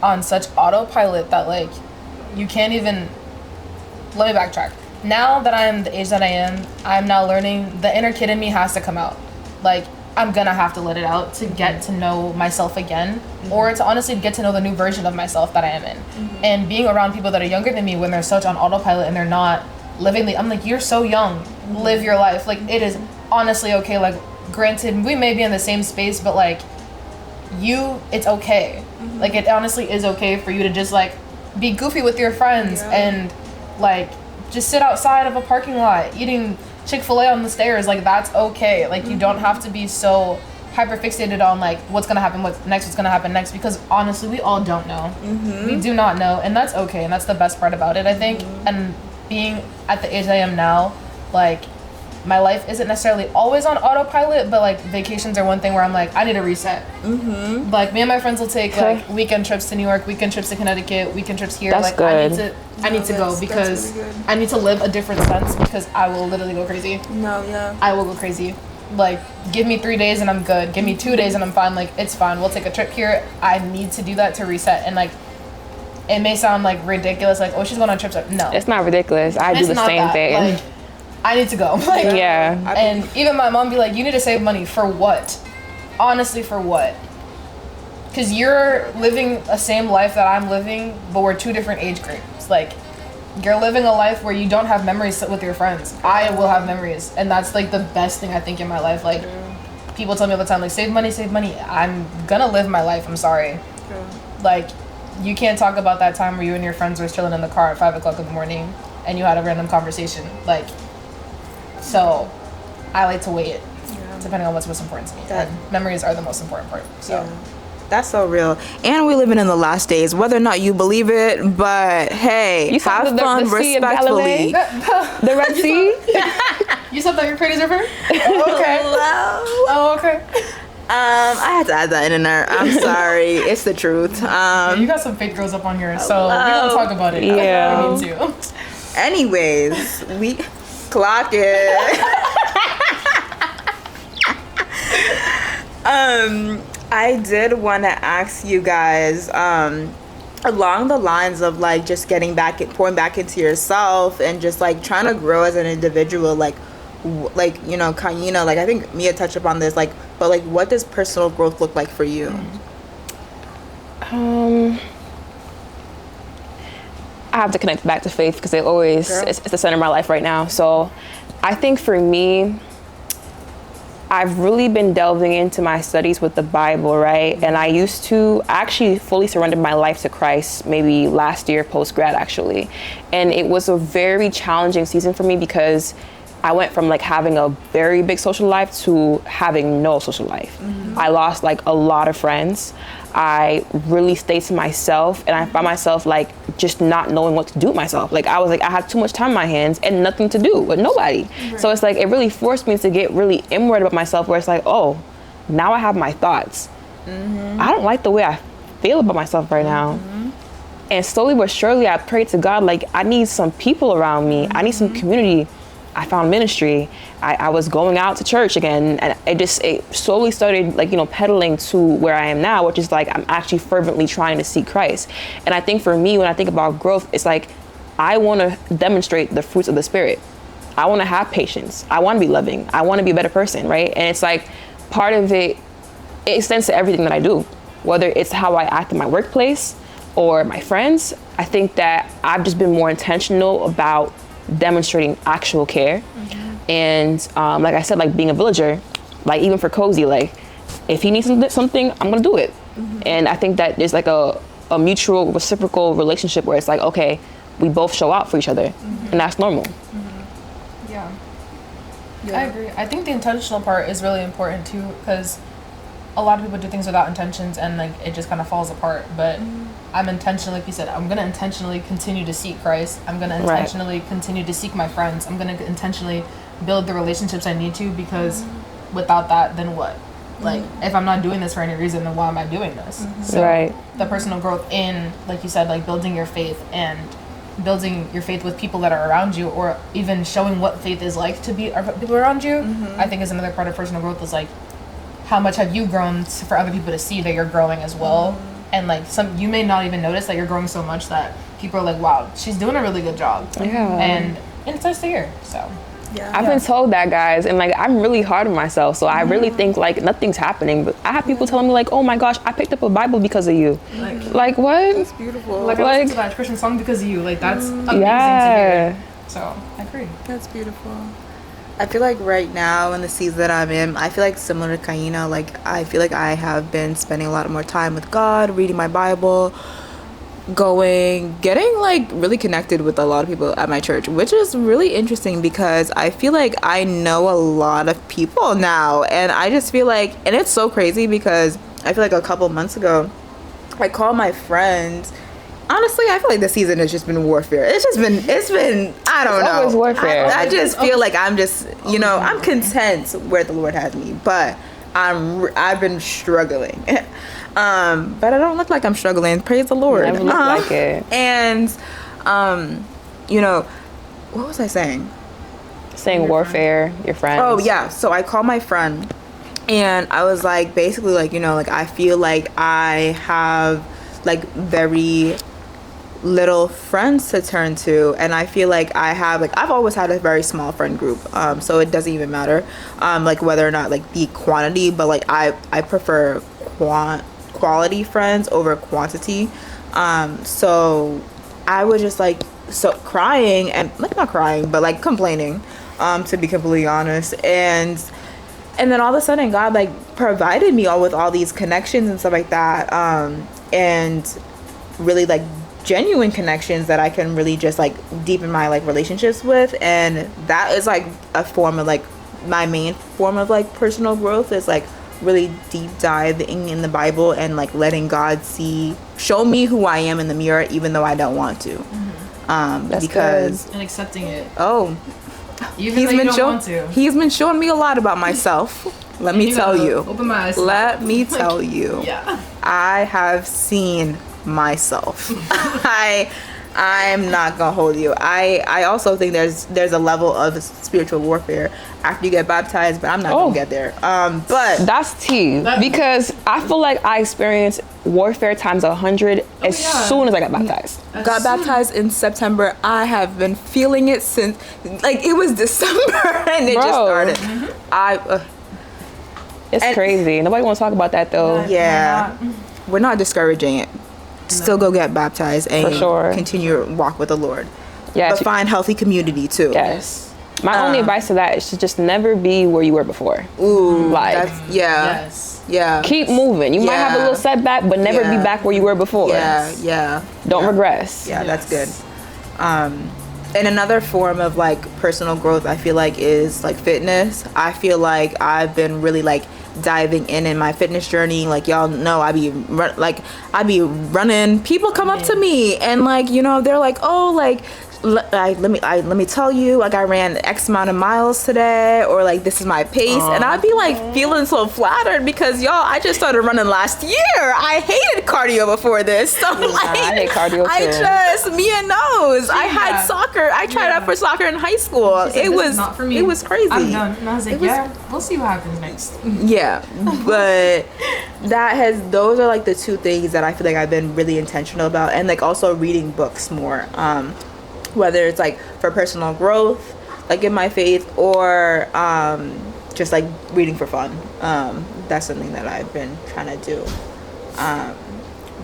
on such autopilot that like you can't even, let me backtrack. Now that I am the age that I am, I'm now learning the inner kid in me has to come out. Like, I'm gonna have to let it out to get to know myself again, or to honestly get to know the new version of myself that I am in. And being around people that are younger than me when they're such on autopilot and they're not living I'm like, you're so young, live your life. Like, it is honestly okay. Like, granted, we may be in the same space, but like, it's okay. Like, it honestly is okay for you to just like be goofy with your friends and like just sit outside of a parking lot eating Chick-fil-A on the stairs. Like, that's okay. Like, you don't have to be so hyper fixated on like what's gonna happen next, because honestly we all don't know. We do not know, and that's okay, and that's the best part about it, I think. And being at the age I am now, like, my life isn't necessarily always on autopilot, but like vacations are one thing where I'm like, I need a reset. Like, me and my friends will take like weekend trips to New York, weekend trips to Connecticut, weekend trips here.
That's
like
good.
I need to go because really I need to live a different sense, because I will literally go crazy. I will go crazy. Like, give me 3 days and I'm good. Give me 2 days and I'm fine. Like, it's fine. We'll take a trip here. I need to do that to reset. And like, it may sound like ridiculous, like, oh, she's going on trips. No,
it's not ridiculous. I do the same thing.
Like, I need to go. Like,
yeah.
And even my mom be like, you need to save money. For what? Honestly, for what? Because you're living the same life that I'm living, but we're two different age groups. Like, you're living a life where you don't have memories with your friends. I will have memories, and that's like the best thing I think in my life. Like, people tell me all the time, like, save money, save money. I'm gonna live my life. I'm sorry. Like, you can't talk about that time where you and your friends were chilling in the car at 5 o'clock in the morning and you had a random conversation. Like, so I like to wait, depending on what's most important to me. And memories are the most important part. So.
That's so real. And we're living in the last days, whether or not you believe it, but hey,
you
have fun respectfully.
The Red Sea?
You said that your Praise River? Oh, okay. Oh, okay.
I had to add that in there. I'm sorry. It's the truth.
You got some fake girls up on here, so we don't talk about it.
Yeah.
We need to.
Anyways, we clock it. I did want to ask you guys, along the lines of like just pouring back into yourself and just like trying to grow as an individual, like you know, Kaina, like I think Mia touched upon this, like, but like what does personal growth look like for you?
I have to connect back to faith because it's the center of my life right now. So I think for me, I've really been delving into my studies with the Bible, right? And I used to actually fully surrender my life to Christ maybe last year, post-grad actually. And it was a very challenging season for me because I went from like having a very big social life to having no social life. I lost like a lot of friends. I really stayed to myself, and I found myself like just not knowing what to do with myself. Like I had too much time in my hands and nothing to do with nobody. Right. So it's like, it really forced me to get really inward about myself, where it's like, oh, now I have my thoughts. I don't like the way I feel about myself right now. And slowly but surely I prayed to God, like, I need some people around me. I need some community. I found ministry. I was going out to church again, and it slowly started, like, you know, pedaling to where I am now, which is like I'm actually fervently trying to seek Christ. And I think for me, when I think about growth, it's like I want to demonstrate the fruits of the Spirit. I want to have patience. I want to be loving. I want to be a better person, right? And it's like part of it extends to everything that I do, whether it's how I act in my workplace or my friends. I think that I've just been more intentional about demonstrating actual care. And like I said, like being a villager, like even for Cozy, like if he needs something, I'm gonna do it. And I think that there's like a mutual reciprocal relationship where it's like, okay, we both show out for each other, and that's normal.
Yeah. I agree. I think the intentional part is really important too, because a lot of people do things without intentions and like it just kind of falls apart. But I'm intentionally, like you said, I'm gonna intentionally continue to seek Christ. I'm gonna intentionally continue to seek my friends. I'm gonna intentionally build the relationships I need to, because without that, then what? Like, if I'm not doing this for any reason, then why am I doing this? So the personal growth in, like you said, like building your faith and building your faith with people that are around you, or even showing what faith is like to be people around you, I think is another part of personal growth. Is like, how much have you grown for other people to see that you're growing as well? And like you may not even notice that you're growing so much that people are like, wow, she's doing a really good job. And it's nice to hear. So
I've been told that, guys, and like I'm really hard on myself, so I really think like nothing's happening, but I have people telling me like, oh my gosh, I picked up a Bible because of you. Like what?
That's beautiful.
like I listened to that Christian song because of you. Like that's amazing to hear. So I agree.
That's beautiful. I feel like right now in the season that I'm in, I feel like similar to Kaina, like I feel like I have been spending a lot more time with God, reading my Bible, getting like really connected with a lot of people at my church, which is really interesting because I feel like I know a lot of people now, and I just feel like, and it's so crazy because I feel like a couple months ago I called my friends. Honestly, I feel like this season has just been warfare. It's been I don't know.
Always warfare.
I just feel like I'm just, I'm content where the Lord has me, but I've been struggling. But I don't look like I'm struggling. Praise the Lord.
Never look like it.
And, what was I saying?
Saying warfare, your friends.
Oh yeah. So I called my friend, and I was like, basically like, like I feel like I have like very little friends to turn to, and I feel like I've always had a very small friend group, so it doesn't even matter like whether or not like the quantity, but like I prefer quality friends over quantity. So I was just like crying, and like not crying but like complaining, to be completely honest, and then all of a sudden God like provided me with all these connections and stuff like that, and really like genuine connections that I can really just like deepen my like relationships with. And that is like a form of like my main form of like personal growth, is like really deep diving in the Bible and like letting God show me who I am in the mirror, even though I don't want to.
That's
because
And accepting it.
He's been showing me a lot about myself. Let me tell you.
Open my eyes.
Let me tell you.
Yeah.
I have seen myself. I'm not gonna hold you. I also think there's a level of spiritual warfare after you get baptized, but I'm not gonna get there. But
that's tea, because I feel like I experienced warfare times 100 as soon as I got baptized.
Got baptized in September. I have been feeling it since like it was December and it just started.
It's crazy. Nobody wants to talk about that though.
Yeah, we're not discouraging it. Still go get baptized and continue your walk with the Lord. Yes, but find healthy community too.
Yes. My only advice to that is to just never be where you were before.
Ooh,
like
yeah.
Keep moving. You might have a little setback, but never be back where you were before. Don't regress.
Yeah, that's good. And another form of like personal growth, I feel like, is like fitness. I feel like I've been really like diving in my fitness journey. Like y'all know, I be running. People come up to me and like, they're like, oh, like let me tell you, like I ran X amount of miles today, or like this is my pace, and I'd be like feeling so flattered because y'all, I just started running last year. I hated cardio before this, so like
I hate cardio too.
Mia knows. I had soccer. I tried out for soccer in high school. It was not for me. It was crazy.
I'm done. And I was like, we'll see what happens next.
Yeah, but those are like the two things that I feel like I've been really intentional about, and like also reading books more. Whether it's like for personal growth, like in my faith, or just like reading for fun. That's something that I've been trying to do.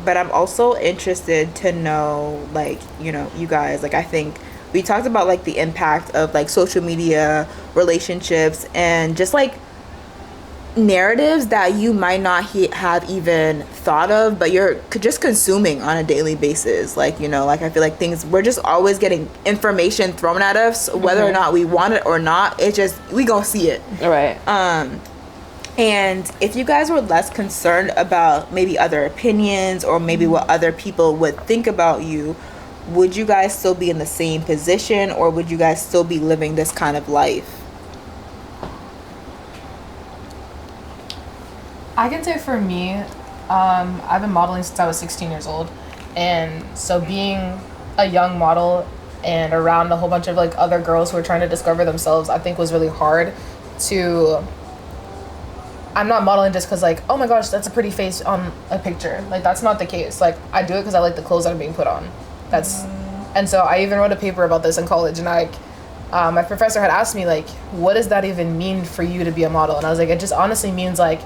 But I'm also interested to know, like, you guys, like I think we talked about like the impact of like social media, relationships, and just like narratives that you might not have even thought of, but you're just consuming on a daily basis. Like, you know, like I feel like things, we're just always getting information thrown at us, whether or not we want it or not. It's just, we gonna see it.
Right.
And if you guys were less concerned about maybe other opinions or maybe what other people would think about you, would you guys still be in the same position, or would you guys still be living this kind of life?
I can say for me, I've been modeling since I was 16 years old. And so being a young model and around a whole bunch of like other girls who are trying to discover themselves, I think was really hard to... I'm not modeling just because like, oh my gosh, that's a pretty face on a picture. Like, that's not the case. Like, I do it because I like the clothes that are being put on. And so I even wrote a paper about this in college, and my professor had asked me like, what does that even mean for you to be a model? And I was like, it just honestly means like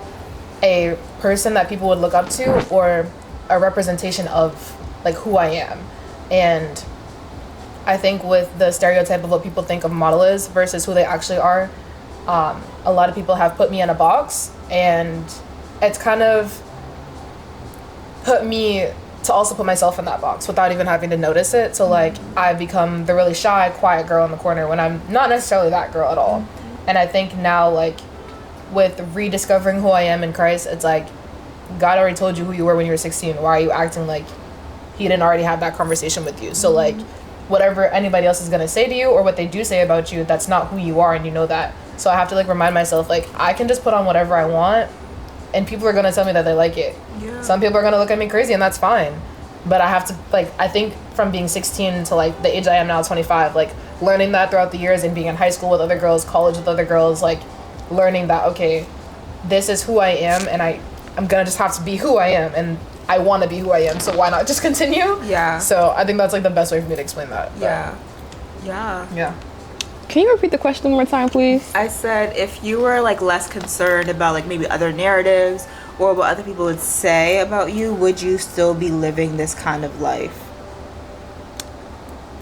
a person that people would look up to, or a representation of like who I am. And I think with the stereotype of what people think of a model is versus who they actually are, a lot of people have put me in a box, and it's kind of put me to also put myself in that box without even having to notice it. So like, I've become the really shy, quiet girl in the corner when I'm not necessarily that girl at all. And I think now, like, with rediscovering who I am in Christ, it's like, God already told you who you were when you were 16. Why are you acting like he didn't already have that conversation with you? So like, whatever anybody else is going to say to you, or what they do say about you, that's not who you are, and you know that. So I have to like remind myself, like, I can just put on whatever I want, and people are going to tell me that they like it. Yeah. Some people are going to look at me crazy, and that's fine. But I have to, like, I think from being 16 to like the age I am now, 25, like learning that throughout the years and being in high school with other girls, college with other girls, like learning that, okay, this is who I am, and I'm going to just have to be who I am, and I want to be who I am, so why not just continue?
Yeah.
So I think that's like the best way for me to explain that.
Yeah. Yeah.
Can you repeat the question one more time, please?
I said, if you were like less concerned about like maybe other narratives or what other people would say about you, would you still be living this kind of life?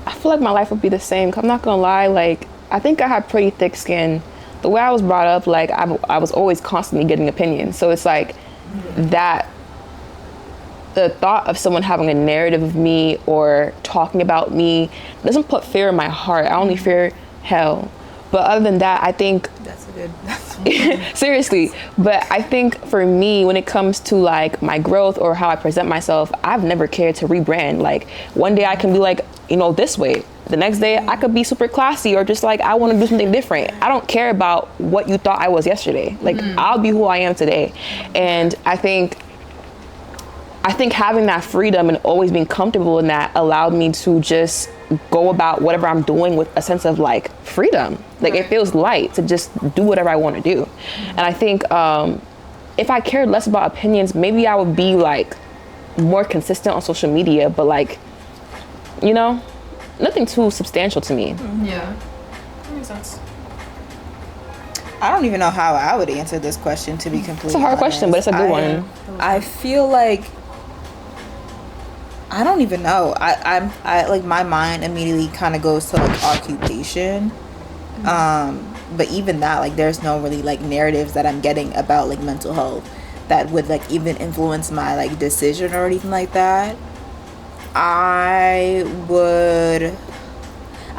I feel like my life would be the same. 'Cause I'm not gonna lie, like, I think I have pretty thick skin. The way I was brought up, like, I was always constantly getting opinions. So it's like that, the thought of someone having a narrative of me or talking about me doesn't put fear in my heart. I only fear hell. But other than that, I think seriously, but I think for me, when it comes to like my growth or how I present myself, I've never cared to rebrand. Like, one day I can be like, you know, this way. The next day I could be super classy, or just like, I want to do something different. I don't care about what you thought I was yesterday. Like, I'll be who I am today. And I think having that freedom and always being comfortable in that allowed me to just go about whatever I'm doing with a sense of like freedom. Like, it feels light to just do whatever I want to do. And I think if I cared less about opinions, maybe I would be like more consistent on social media, but like, you know, nothing too substantial to me.
Yeah, that makes sense.
I don't even know how I would answer this question, to be completely
It's a hard
honest.
question, but it's a good one.
I feel like, I don't even know. I like, my mind immediately kind of goes to like occupation. But even that, like, there's no really like narratives that I'm getting about like mental health that would like even influence my like decision or anything like that. I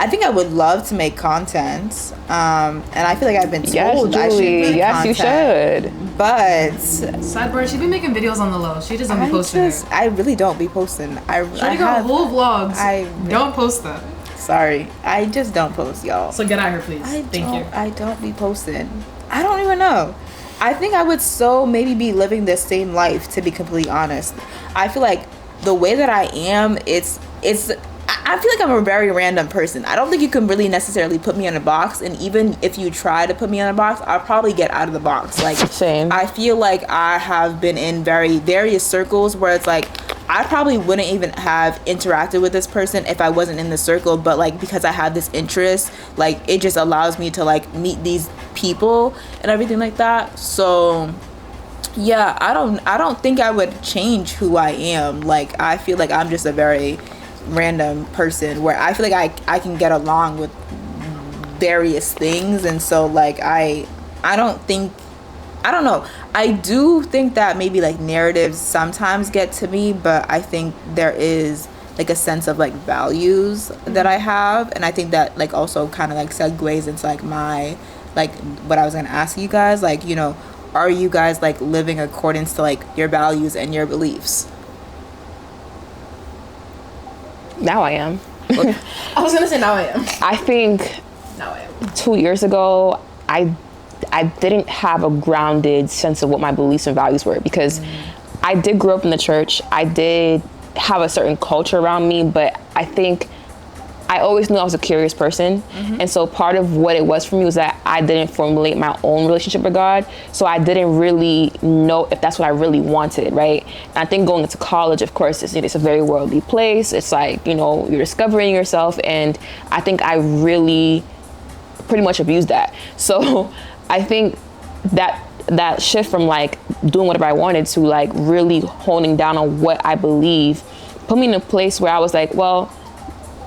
think I would love to make content. And I feel like I've been told I should make
yes,
content.
you should.
But
Sidebar, she be making videos on the low. She doesn't be posting it.
I really don't be posting.
She got whole vlogs. Don't post them.
Sorry, I just don't post, y'all.
So get at her, please. Thank you.
I don't be posting. I don't even know. I think I would so maybe be living this same life, to be completely honest. I feel like the way that I am, I feel like I'm a very random person. I don't think you can really necessarily put me in a box, and even if you try to put me in a box, I'll probably get out of the box. Like,
same.
I feel like I have been in various circles where it's like, I probably wouldn't even have interacted with this person if I wasn't in the circle, but like, because I have this interest, like, it just allows me to like meet these people and everything like that. So yeah, I don't think I would change who I am. Like, I feel like I'm just a very random person where I feel like I can get along with various things, and so like I don't know. I do think that maybe like narratives sometimes get to me, but I think there is like a sense of like values that I have, and I think that like also kind of like segues into like my like what I was gonna ask you guys, like, you know, are you guys like living accordance to like your values and your beliefs?
Now I am.
I was gonna say now I am.
I think
Now I am.
2 years ago, I didn't have a grounded sense of what my beliefs and values were, because I did grow up in the church. I did have a certain culture around me, but I think I always knew I was a curious person. And so part of what it was for me was that I didn't formulate my own relationship with God. So I didn't really know if that's what I really wanted, right? And I think going into college, of course, it's a very worldly place. It's like, you know, you're discovering yourself. And I think I really pretty much abused that. So I think that shift from like doing whatever I wanted to like really honing down on what I believe put me in a place where I was like, well,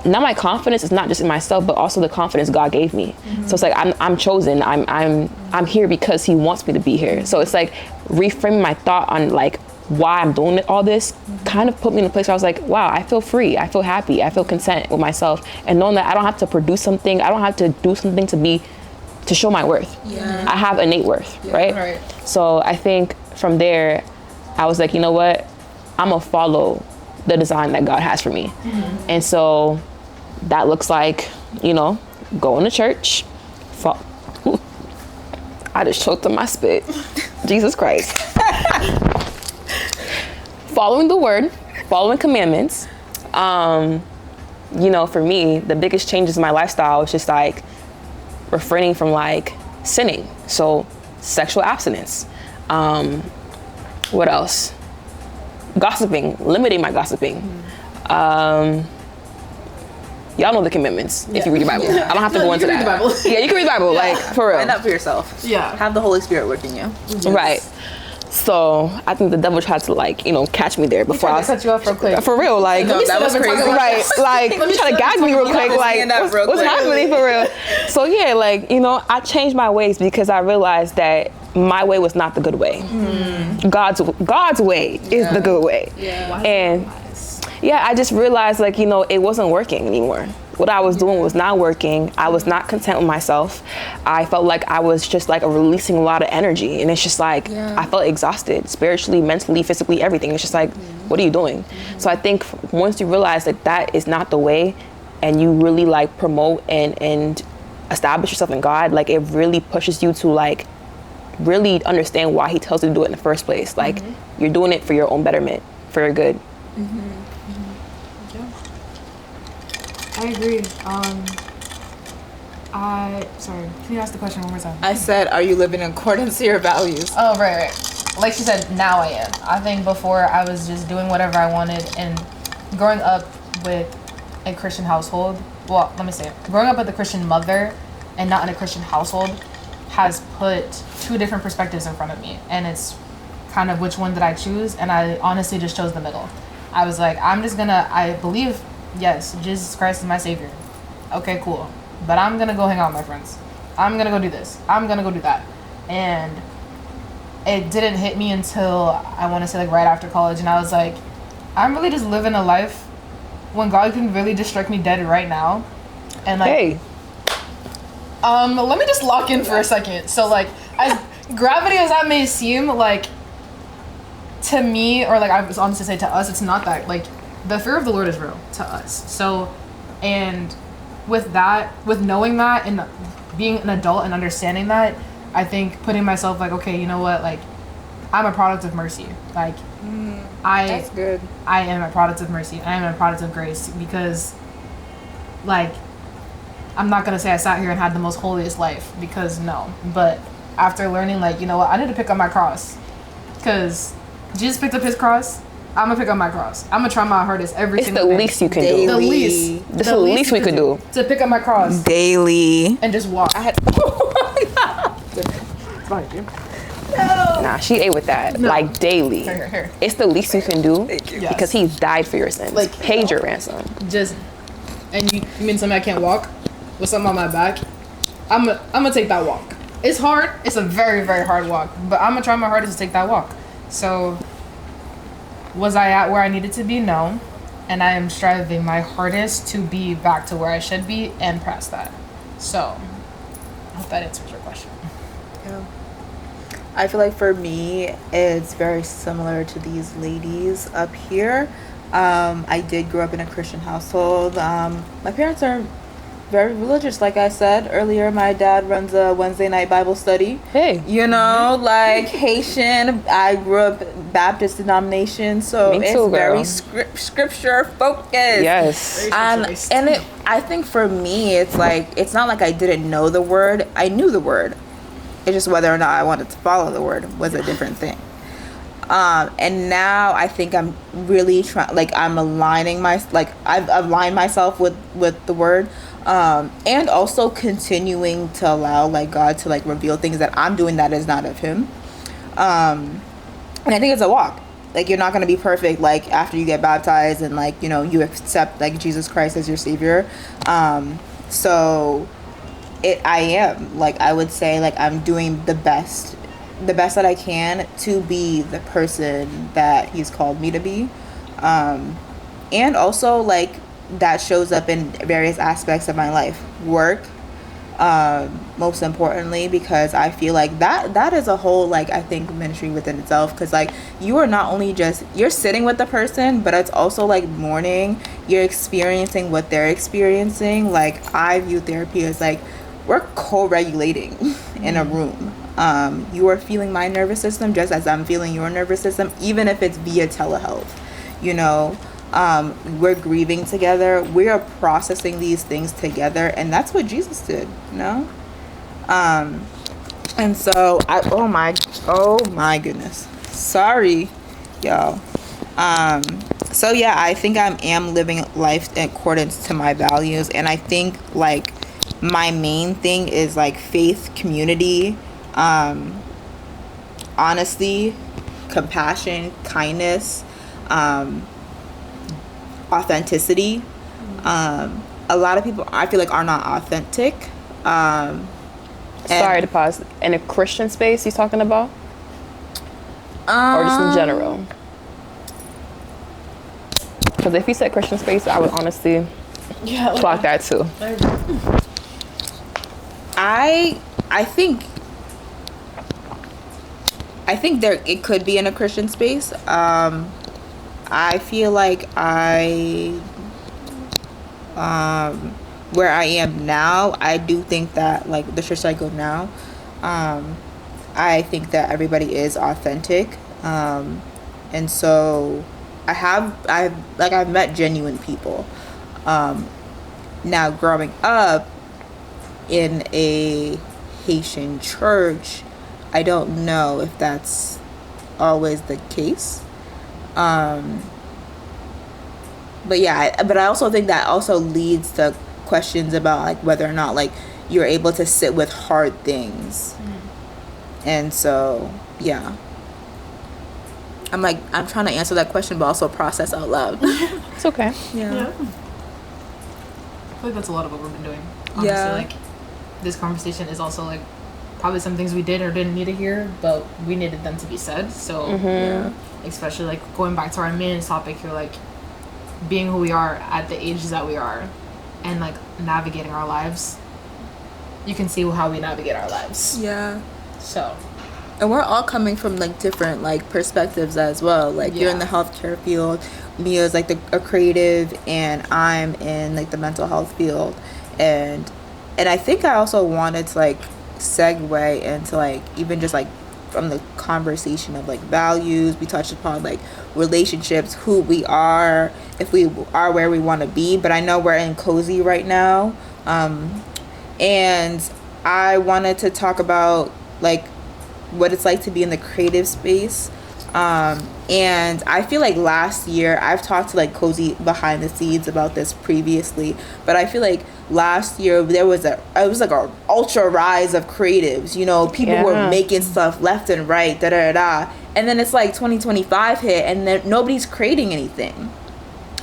now my confidence is not just in myself, but also the confidence God gave me. So it's like I'm chosen. I'm here because He wants me to be here. So it's like reframing my thought on like why I'm doing all this kind of put me in a place where I was like, wow, I feel free. I feel happy. I feel content with myself, and knowing that I don't have to produce something. I don't have to do something to show my worth. I have innate worth, right? So I think from there, I was like, you know what? I'm gonna follow the design that God has for me. And so that looks like, you know, going to church. I just choked on my spit. Jesus Christ. Following the word, following commandments. You know, for me, the biggest changes in my lifestyle was just like refraining from like sinning. So sexual abstinence. What else? Gossiping, limiting my gossiping. Y'all know the commitments if you read the Bible. I don't have to go into that. Yeah, you can read the Bible, like for real.
Find out for yourself.
Yeah.
Have the Holy Spirit work in you.
Right. So I think the devil tried to like, you know, catch me there before I
cut you off real quick.
For real, like
No, that was crazy.
Right, like trying to gag me real quick, like what's happening for real? So yeah, like, you know, I changed my ways because I realized that my way was not the good way. God's way is the good way. And yeah, I just realized like, you know, it wasn't working anymore. What I was doing was not working. I was not content with myself. I felt like I was just like releasing a lot of energy, and it's just like I felt exhausted spiritually, mentally, physically, everything. It's just like, what are you doing? So I think once you realize that that is not the way, and you really like promote and establish yourself in God, like it really pushes you to like really understand why He tells you to do it in the first place. Like you're doing it for your own betterment, for your good.
I agree. Sorry, can you ask the question one more time?
I said, are you living in accordance to your values?
Oh, right. Like she said, now I am. I think before I was just doing whatever I wanted, and growing up with a Christian household, well, let me say it. Growing up with a Christian mother and not in a Christian household has put two different perspectives in front of me, and it's kind of which one did I choose, and I honestly just chose the middle. I was like, I believe, yes, Jesus Christ is my savior. Okay, cool. But I'm gonna go hang out with my friends. I'm gonna go do this. I'm gonna go do that. And it didn't hit me until I want to say like right after college, and I was like, I'm really just living a life when God can really just strike me dead right now. And like,
Hey.
Let me just lock in for a second. So like, as gravity as that may seem, like to me, or like I was honestly say to us, it's not that. Like the fear of the Lord is real to us. So, and with that, with knowing that and being an adult and understanding that, I think putting myself like, okay, you know what, like I'm a product of mercy. Like
That's good.
I am a product of mercy. I am a product of grace, because like I'm not gonna say I sat here and had the most holiest life, because no. But after learning, like, you know what, I need to pick up my cross, because Jesus picked up His cross. I'm gonna pick up my cross. I'm gonna try my hardest every
It's
single
the
day.
least you can
Daily.
do.
The least.
That's the least we could do.
To pick up my cross
Daily.
and just walk.
I had.
Nah, she ate with that like daily.
Here.
It's the least you can do
Yes.
because he died for your sins.
Like,
paid your ransom.
Just, and you mean something I can't walk with something on my back? I'm gonna take that walk. It's hard. It's a very, very hard walk, but I'm gonna try my hardest to take that walk. So, was I at where I needed to be? No. And I am striving my hardest to be back to where I should be and past that. So, I hope that answers your question.
Yeah. I feel like for me, it's very similar to these ladies up here. I did grow up in a Christian household. My parents are very religious, like I said earlier. My dad runs a Wednesday night Bible study.
Hey.
You know, like Haitian. I grew up Baptist denomination, so
Me too,
it's
girl.
very scripture focused.
Yes.
And I think for me, it's like, it's not like I didn't know the word. I knew the word. It's just whether or not I wanted to follow the word was a different thing. And now I think I'm really trying, like I'm aligning I've aligned myself with the word, and also continuing to allow like God to like reveal things that I'm doing that is not of him. And I think it's a walk. Like you're not going to be perfect like after you get baptized and like, you know, you accept like Jesus Christ as your savior. So I am like, I would say like I'm doing the best that I can to be the person that he's called me to be. And also like that shows up in various aspects of my life. Work, most importantly, because I feel like that is a whole like I think ministry within itself, because like you are not only just you're sitting with the person, but it's also like mourning, you're experiencing what they're experiencing. Like I view therapy as like we're co-regulating in a room. You are feeling my nervous system just as I'm feeling your nervous system, even if it's via telehealth. You know, we're grieving together, we are processing these things together, and that's what Jesus did, you know. And so oh my goodness, sorry y'all. So yeah, I think I am living life in accordance to my values, and I think like my main thing is like faith, community, honesty, compassion, kindness, authenticity. A lot of people I feel like are not authentic.
Sorry to pause. In a Christian space he's talking about? Or just in general? Because if he said Christian space, I would honestly clock that too.
I think there it could be in a Christian space. I feel like where I am now, I do think that like the church I go now, I think that everybody is authentic, and so I've met genuine people. Now growing up in a Haitian church, I don't know if that's always the case. But yeah, but I also think that also leads to questions about like whether or not like you're able to sit with hard things. And so yeah, I'm trying to answer that question but also process out loud.
It's okay.
Yeah.
I feel like that's a lot of what we've been doing. Honestly,
Yeah.
like this conversation is also like probably some things we did or didn't need to hear, but we needed them to be said. So
Yeah.
especially like going back to our main topic here, like being who we are at the ages that we are and like navigating our lives, you can see how we navigate our lives.
Yeah.
So
And we're all coming from like different like perspectives as well. Like you're in the healthcare field, Mia's like a creative, and I'm in like the mental health field. And I think I also wanted to like segue into like even just like from the conversation of like values, we touched upon like relationships, who we are, if we are where we want to be. But I know we're in cozy right now, and I wanted to talk about like what it's like to be in the creative space, And I feel like last year, I've talked to like Cozy behind the scenes about this previously, but I feel like last year it was like a ultra rise of creatives. You know, people were making stuff left and right, da da da. And then it's like 2025 hit, and then nobody's creating anything.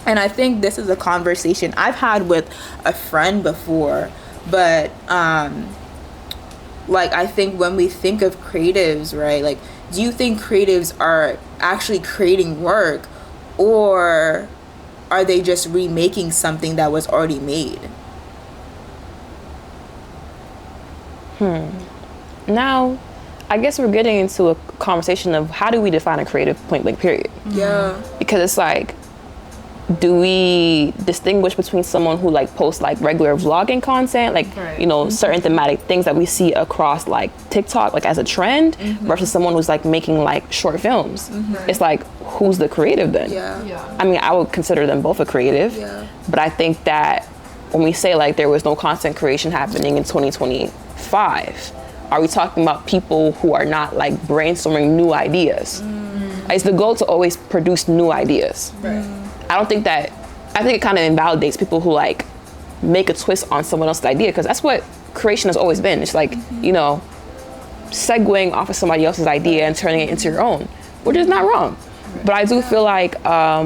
And I think this is a conversation I've had with a friend before, but like I think when we think of creatives, right, like, do you think creatives are actually creating work, or are they just remaking something that was already made?
Now, I guess we're getting into a conversation of how do we define a creative, point blank period.
Yeah.
Because it's like, do we distinguish between someone who like posts like regular vlogging content, like you know, certain thematic things that we see across like TikTok like as a trend, versus someone who's like making like short films? It's like, who's the creative then? I mean, I would consider them both a creative, but I think that when we say like there was no content creation happening in 2025, are we talking about people who are not like brainstorming new ideas? It's the goal to always produce new ideas. I think it kind of invalidates people who like make a twist on someone else's idea, because that's what creation has always been. It's like, you know, segueing off of somebody else's idea and turning it into your own, which is not wrong. But I do feel like, I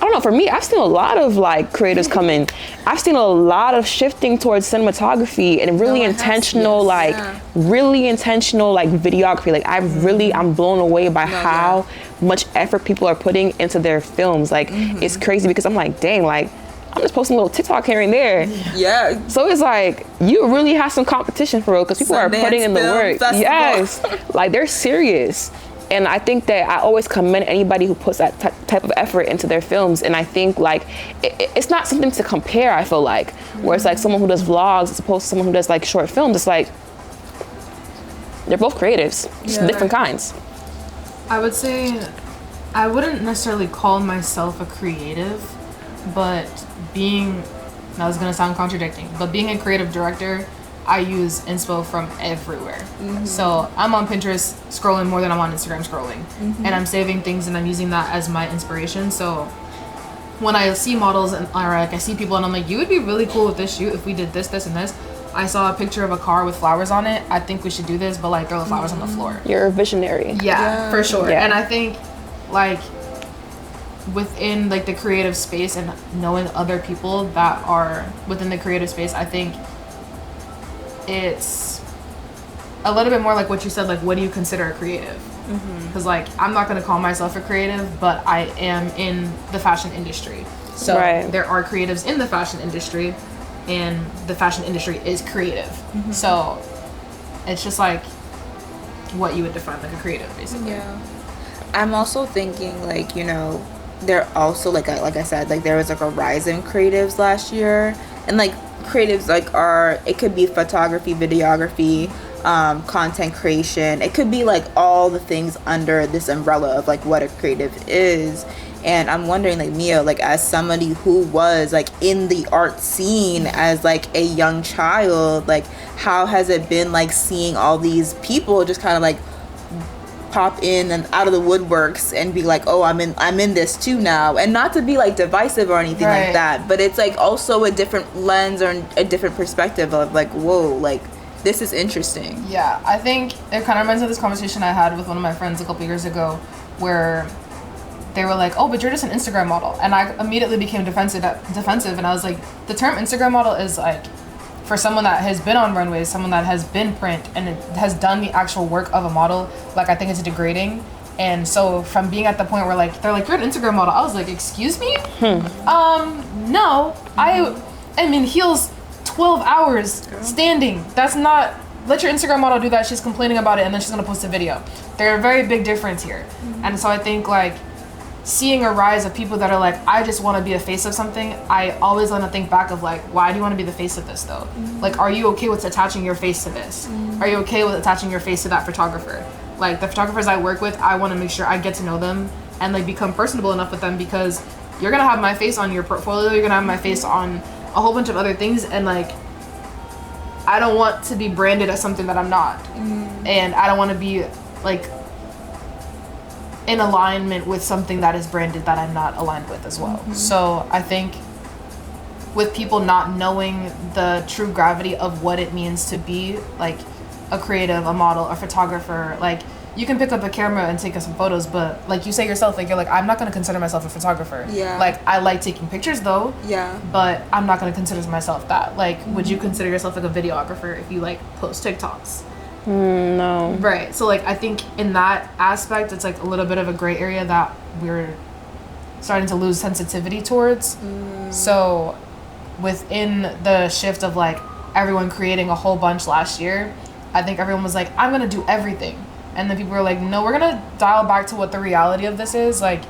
don't know, for me, I've seen a lot of like creatives come in. I've seen a lot of shifting towards cinematography and really intentional videography. Like I'm blown away by how much effort people are putting into their films. Like it's crazy, because I'm like, dang, like I'm just posting a little TikTok here and there.
Yeah.
So it's like, you really have some competition for real, because people are putting in the work.
Festival.
Yes. Like they're serious. And I think that I always commend anybody who puts that type of effort into their films. And I think like, it's not something to compare, I feel like, where it's like someone who does vlogs as opposed to someone who does like short films. It's like, they're both creatives, just different kinds.
I would say I wouldn't necessarily call myself a creative, but now it's gonna sound contradicting, but being a creative director, I use inspo from everywhere. So I'm on Pinterest scrolling more than I'm on Instagram scrolling, and I'm saving things and I'm using that as my inspiration. So when I see models or like I see people and I'm like, you would be really cool with this shoot if we did this, this, and this. I saw a picture of a car with flowers on it. I think we should do this, but like throw the flowers on the floor.
You're a visionary.
Yeah, for sure.
Yeah.
And I think like within like the creative space and knowing other people that are within the creative space, I think it's a little bit more like what you said, like what do you consider a creative? Because like I'm not going to call myself a creative, but I am in the fashion industry, so there are creatives in the fashion industry, and the fashion industry is creative. So it's just like what you would define like a creative, basically.
I'm also thinking like, you know, there also like I said, like there was like a rise in creatives last year, and like creatives like it could be photography, videography, content creation. It could be like all the things under this umbrella of like what a creative is. And I'm wondering, like, Mia, like as somebody who was like in the art scene as like a young child, like how has it been like seeing all these people just kind of like pop in and out of the woodworks and be like, oh, I'm in this too now, and not to be like divisive or anything like that, but it's like also a different lens or a different perspective of like, whoa, like this is interesting.
Yeah, I think it kind of reminds me of this conversation I had with one of my friends a couple years ago, where they were like, oh, but you're just an Instagram model, and I immediately became defensive, and I was like, the term Instagram model is like, for someone that has been on runways, someone that has been print and it has done the actual work of a model, like I think it's degrading. And so from being at the point where like they're like, you're an Instagram model, I was like, excuse me? No, I am in heels 12 hours standing. That's not, let your Instagram model do that. She's complaining about it and then she's gonna post a video. There's a very big difference here. And so I think like seeing a rise of people that are like, I just want to be a face of something, I always want to think back of like, why do you want to be the face of this though? Like, are you okay with attaching your face to this? Are you okay with attaching your face to that photographer? Like the photographers I work with, I want to make sure I get to know them and like become personable enough with them, because you're gonna have my face on your portfolio, you're gonna have my face on a whole bunch of other things, and like I don't want to be branded as something that I'm not. And I don't want to be like in alignment with something that is branded that I'm not aligned with as well. So I think with people not knowing the true gravity of what it means to be like a creative, a model, a photographer, like you can pick up a camera and take some photos, but like you say yourself, like you're like, I'm not gonna consider myself a photographer.
Yeah.
Like I like taking pictures though.
Yeah.
But I'm not gonna consider myself that. Like, would you consider yourself like a videographer if you like post TikToks?
No.
Right. So like I think in that aspect, it's like a little bit of a gray area that we're starting to lose sensitivity towards. So within the shift of like everyone creating a whole bunch last year, I think everyone was like, I'm gonna do everything. And then people were like, no, we're gonna dial back to what the reality of this is. Like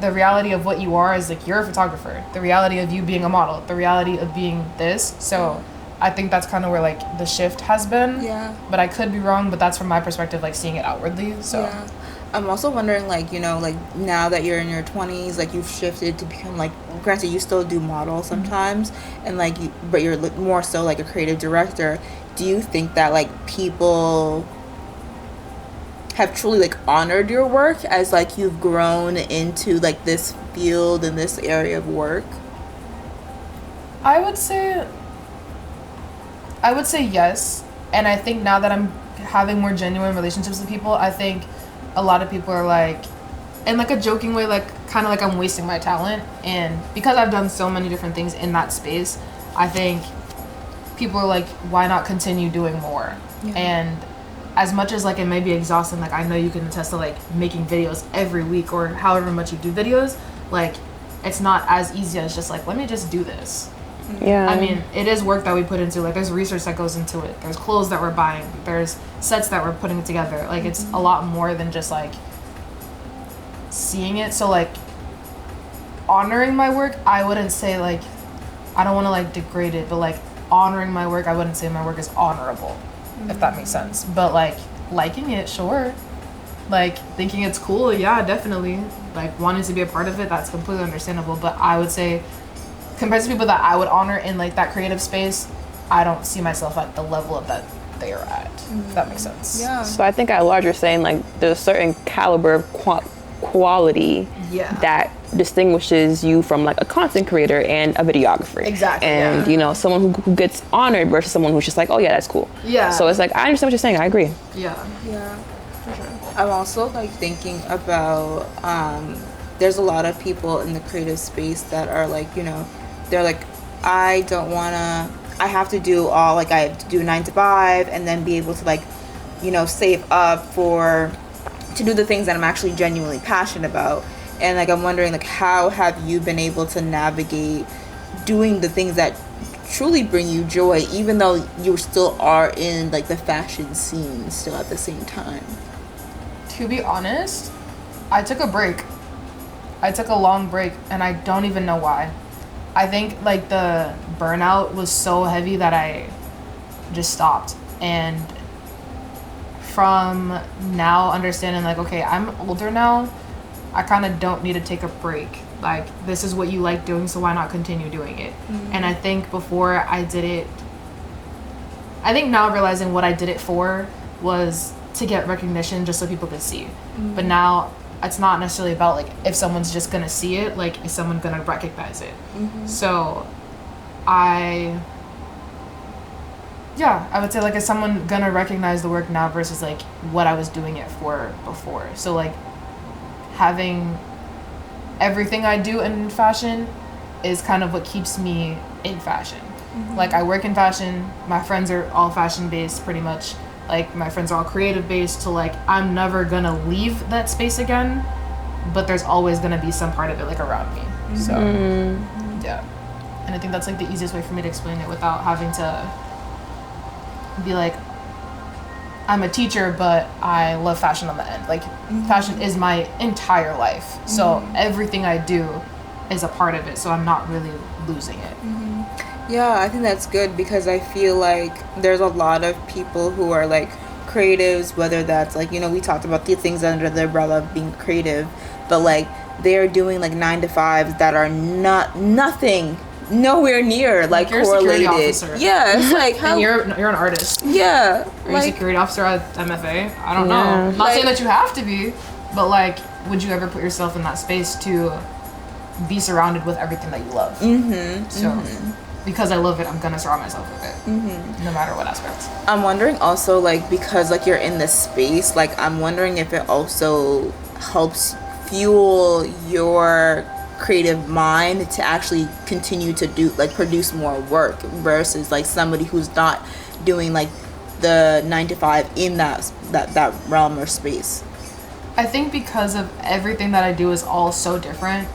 the reality of what you are is like you're a photographer. The reality of you being a model. The reality of being this. So I think that's kind of where like the shift has been.
Yeah.
But I could be wrong, but that's from my perspective, like seeing it outwardly. So
yeah. I'm also wondering, like, you know, like now that you're in your 20s, like you've shifted to become like, granted you still do model sometimes, and like but you're more so like a creative director. Do you think that like people have truly like honored your work as like you've grown into like this field and this area of work?
I would say yes. And I think now that I'm having more genuine relationships with people, I think a lot of people are like, in like a joking way, like kind of like I'm wasting my talent. And because I've done so many different things in that space, I think people are like, why not continue doing more? Yeah. And as much as like it may be exhausting, like I know you can attest to like making videos every week or however much you do videos, like it's not as easy as just like, let me just do this.
Yeah.
I mean, it is work that we put into, like there's research that goes into it. There's clothes that we're buying. There's sets that we're putting together. Like it's a lot more than just like seeing it. So like honoring my work, I wouldn't say like, I don't want to like degrade it, but like honoring my work, I wouldn't say my work is honorable, if that makes sense. But like liking it, sure. Like thinking it's cool, yeah, definitely. Like wanting to be a part of it, that's completely understandable. But I would say compared to people that I would honor in like that creative space, I don't see myself at the level of that they are at, if that makes sense.
Yeah.
So I think at large you're saying like there's a certain caliber of quality that distinguishes you from like a content creator and a videographer.
Exactly.
And you know, someone who gets honored versus someone who's just like, oh yeah, that's cool.
Yeah.
So it's like, I understand what you're saying. I agree.
Yeah.
Yeah. For sure. I'm also like thinking about there's a lot of people in the creative space that are like, you know, they're like, I have to do all, like I have to do 9 to 5 and then be able to like, you know, save up to do the things that I'm actually genuinely passionate about. And like I'm wondering like how have you been able to navigate doing the things that truly bring you joy, even though you still are in like the fashion scene still at the same time?
To be honest, I took a break. I took a long break and I don't even know why. I think like the burnout was so heavy that I just stopped. And from now understanding like, okay, I'm older now, I kind of don't need to take a break. Like this is what you like doing, so why not continue doing it? And I think before I did it, I think now realizing what I did it for was to get recognition just so people could see. But now it's not necessarily about like if someone's just gonna see it, like is someone gonna recognize it? So I would say like is someone gonna recognize the work now versus like what I was doing it for before. So like having everything I do in fashion is kind of what keeps me in fashion. Like I work in fashion, my friends are all fashion based pretty much. Like my friends are all creative based, so like I'm never gonna leave that space again, but there's always gonna be some part of it like around me. So yeah. And I think that's like the easiest way for me to explain it without having to be like, I'm a teacher, but I love fashion on the end. Like fashion is my entire life. So everything I do is a part of it. So I'm not really losing it.
Yeah, I think that's good because I feel like there's a lot of people who are like creatives, whether that's like, you know, we talked about the things under the umbrella of being creative, but like they're doing like 9 to 5s that are nowhere near like
you're
correlated.
A security officer.
Yeah, it's like how
And you're an artist.
yeah.
Are you
Like,
a security officer at MFA? I don't know. Not saying that you have to be, but like, would you ever put yourself in that space to be surrounded with everything that you love? So because I love it, I'm gonna surround myself with it, no matter what aspects.
I'm wondering also, like, because like you're in this space, like I'm wondering if it also helps fuel your creative mind to actually continue to do, like, produce more work versus like somebody who's not doing like the 9 to 5 in that realm or space.
I think because of everything that I do is all so different,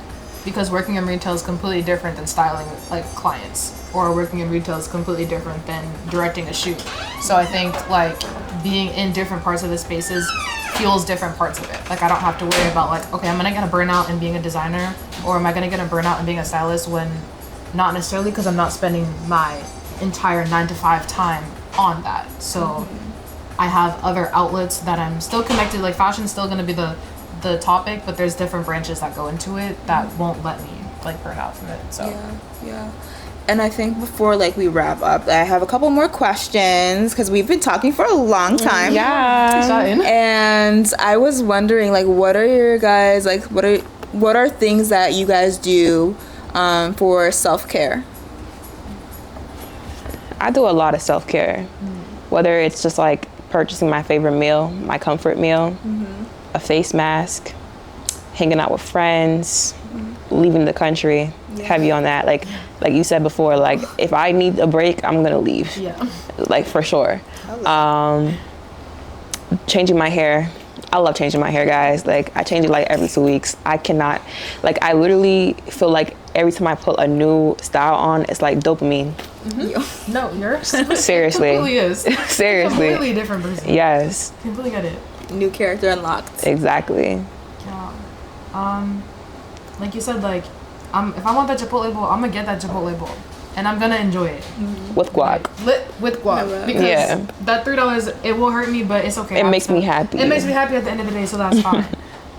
because working in retail is completely different than styling like clients, or working in retail is completely different than directing a shoot. So I think like being in different parts of the spaces fuels different parts of it. Like I don't have to worry about like, okay, I'm gonna get a burnout in being a designer, or am I gonna get a burnout in being a stylist, when not necessarily, because I'm not spending my entire 9 to 5 time on that. So I have other outlets that I'm still connected, like fashion's still gonna be the topic, but there's different branches that go into it that won't let me like burn out from it. So
Yeah. And I think before like we wrap up, I have a couple more questions because we've been talking for a long time. And I was wondering, like, what are your guys, like, what are things that you guys do for self-care?
I do a lot of self-care, whether it's just like purchasing my favorite meal, my comfort meal, a face mask, hanging out with friends, leaving the country, heavy on that. Like you said before, like if I need a break, I'm gonna leave. Like for sure. Changing my hair. I love changing my hair, guys. Like I change it like every 2 weeks. I cannot, like I literally feel like every time I put a new style on, it's like dopamine.
No, you're
seriously.
It completely is.
Seriously.
Completely different person.
Yes.
Completely get it.
New character unlocked.
Exactly.
Yeah. Like you said, like if I want that Chipotle bowl, I'm gonna get that Chipotle bowl, and I'm gonna enjoy it
With guac.
with guac, because that $3, it will hurt me, but it's okay.
It makes me happy.
It makes me happy at the end of the day, so that's fine.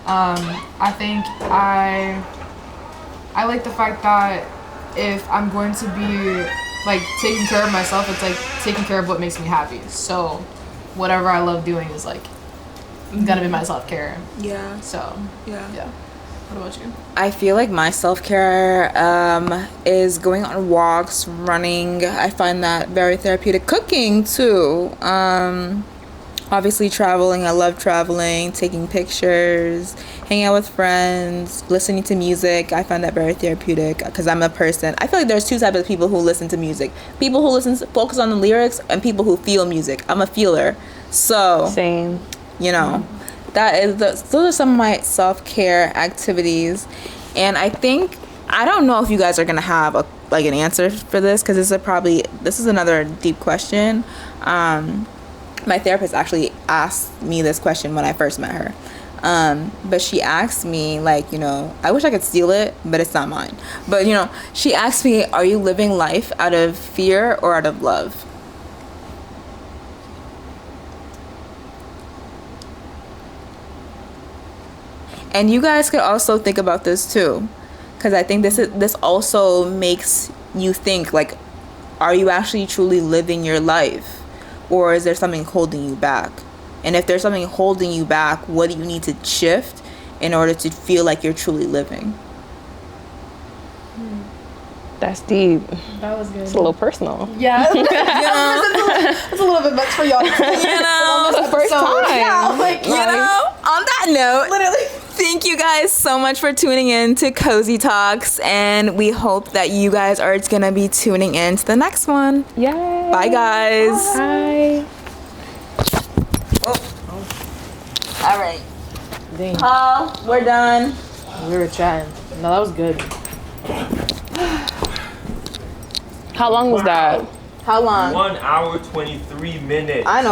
I think I like the fact that if I'm going to be like taking care of myself, it's like taking care of what makes me happy. So whatever I love doing is like gonna be my self-care. So yeah. What about you?
I feel like my self-care is going on walks, running. I find that very therapeutic. Cooking too. Obviously traveling. I love traveling, taking pictures, hanging out with friends, listening to music. I find that very therapeutic because I'm a person. I feel like there's 2 types of people who listen to music. People who focus on the lyrics, and people who feel music. I'm a feeler. So
same.
You know. Those are some of my self-care activities, and I don't know if you guys are gonna have an answer for this, because this is another deep question. My therapist actually asked me this question when I first met her, but she asked me, like, you know, I wish I could steal it, but it's not mine. But you know, she asked me, "Are you living life out of fear or out of love?" And you guys could also think about this too, because I think this also makes you think, like, are you actually truly living your life, or is there something holding you back? And if there's something holding you back, what do you need to shift in order to feel like you're truly living?
That's deep.
That was good.
It's a little personal.
Yeah. It's a little bit much for y'all.
You know,
the first time.
Yeah, like,
you know, on that note,
literally.
Thank you guys so much for tuning in to Cozy Talks, and we hope that you guys are gonna be tuning in to the next one.
Yay.
Bye, guys.
Bye.
All right.
Dang.
We're done.
We were chatting. No, that was good.
How long was that?
How long?
1 hour, 23 minutes.
I know.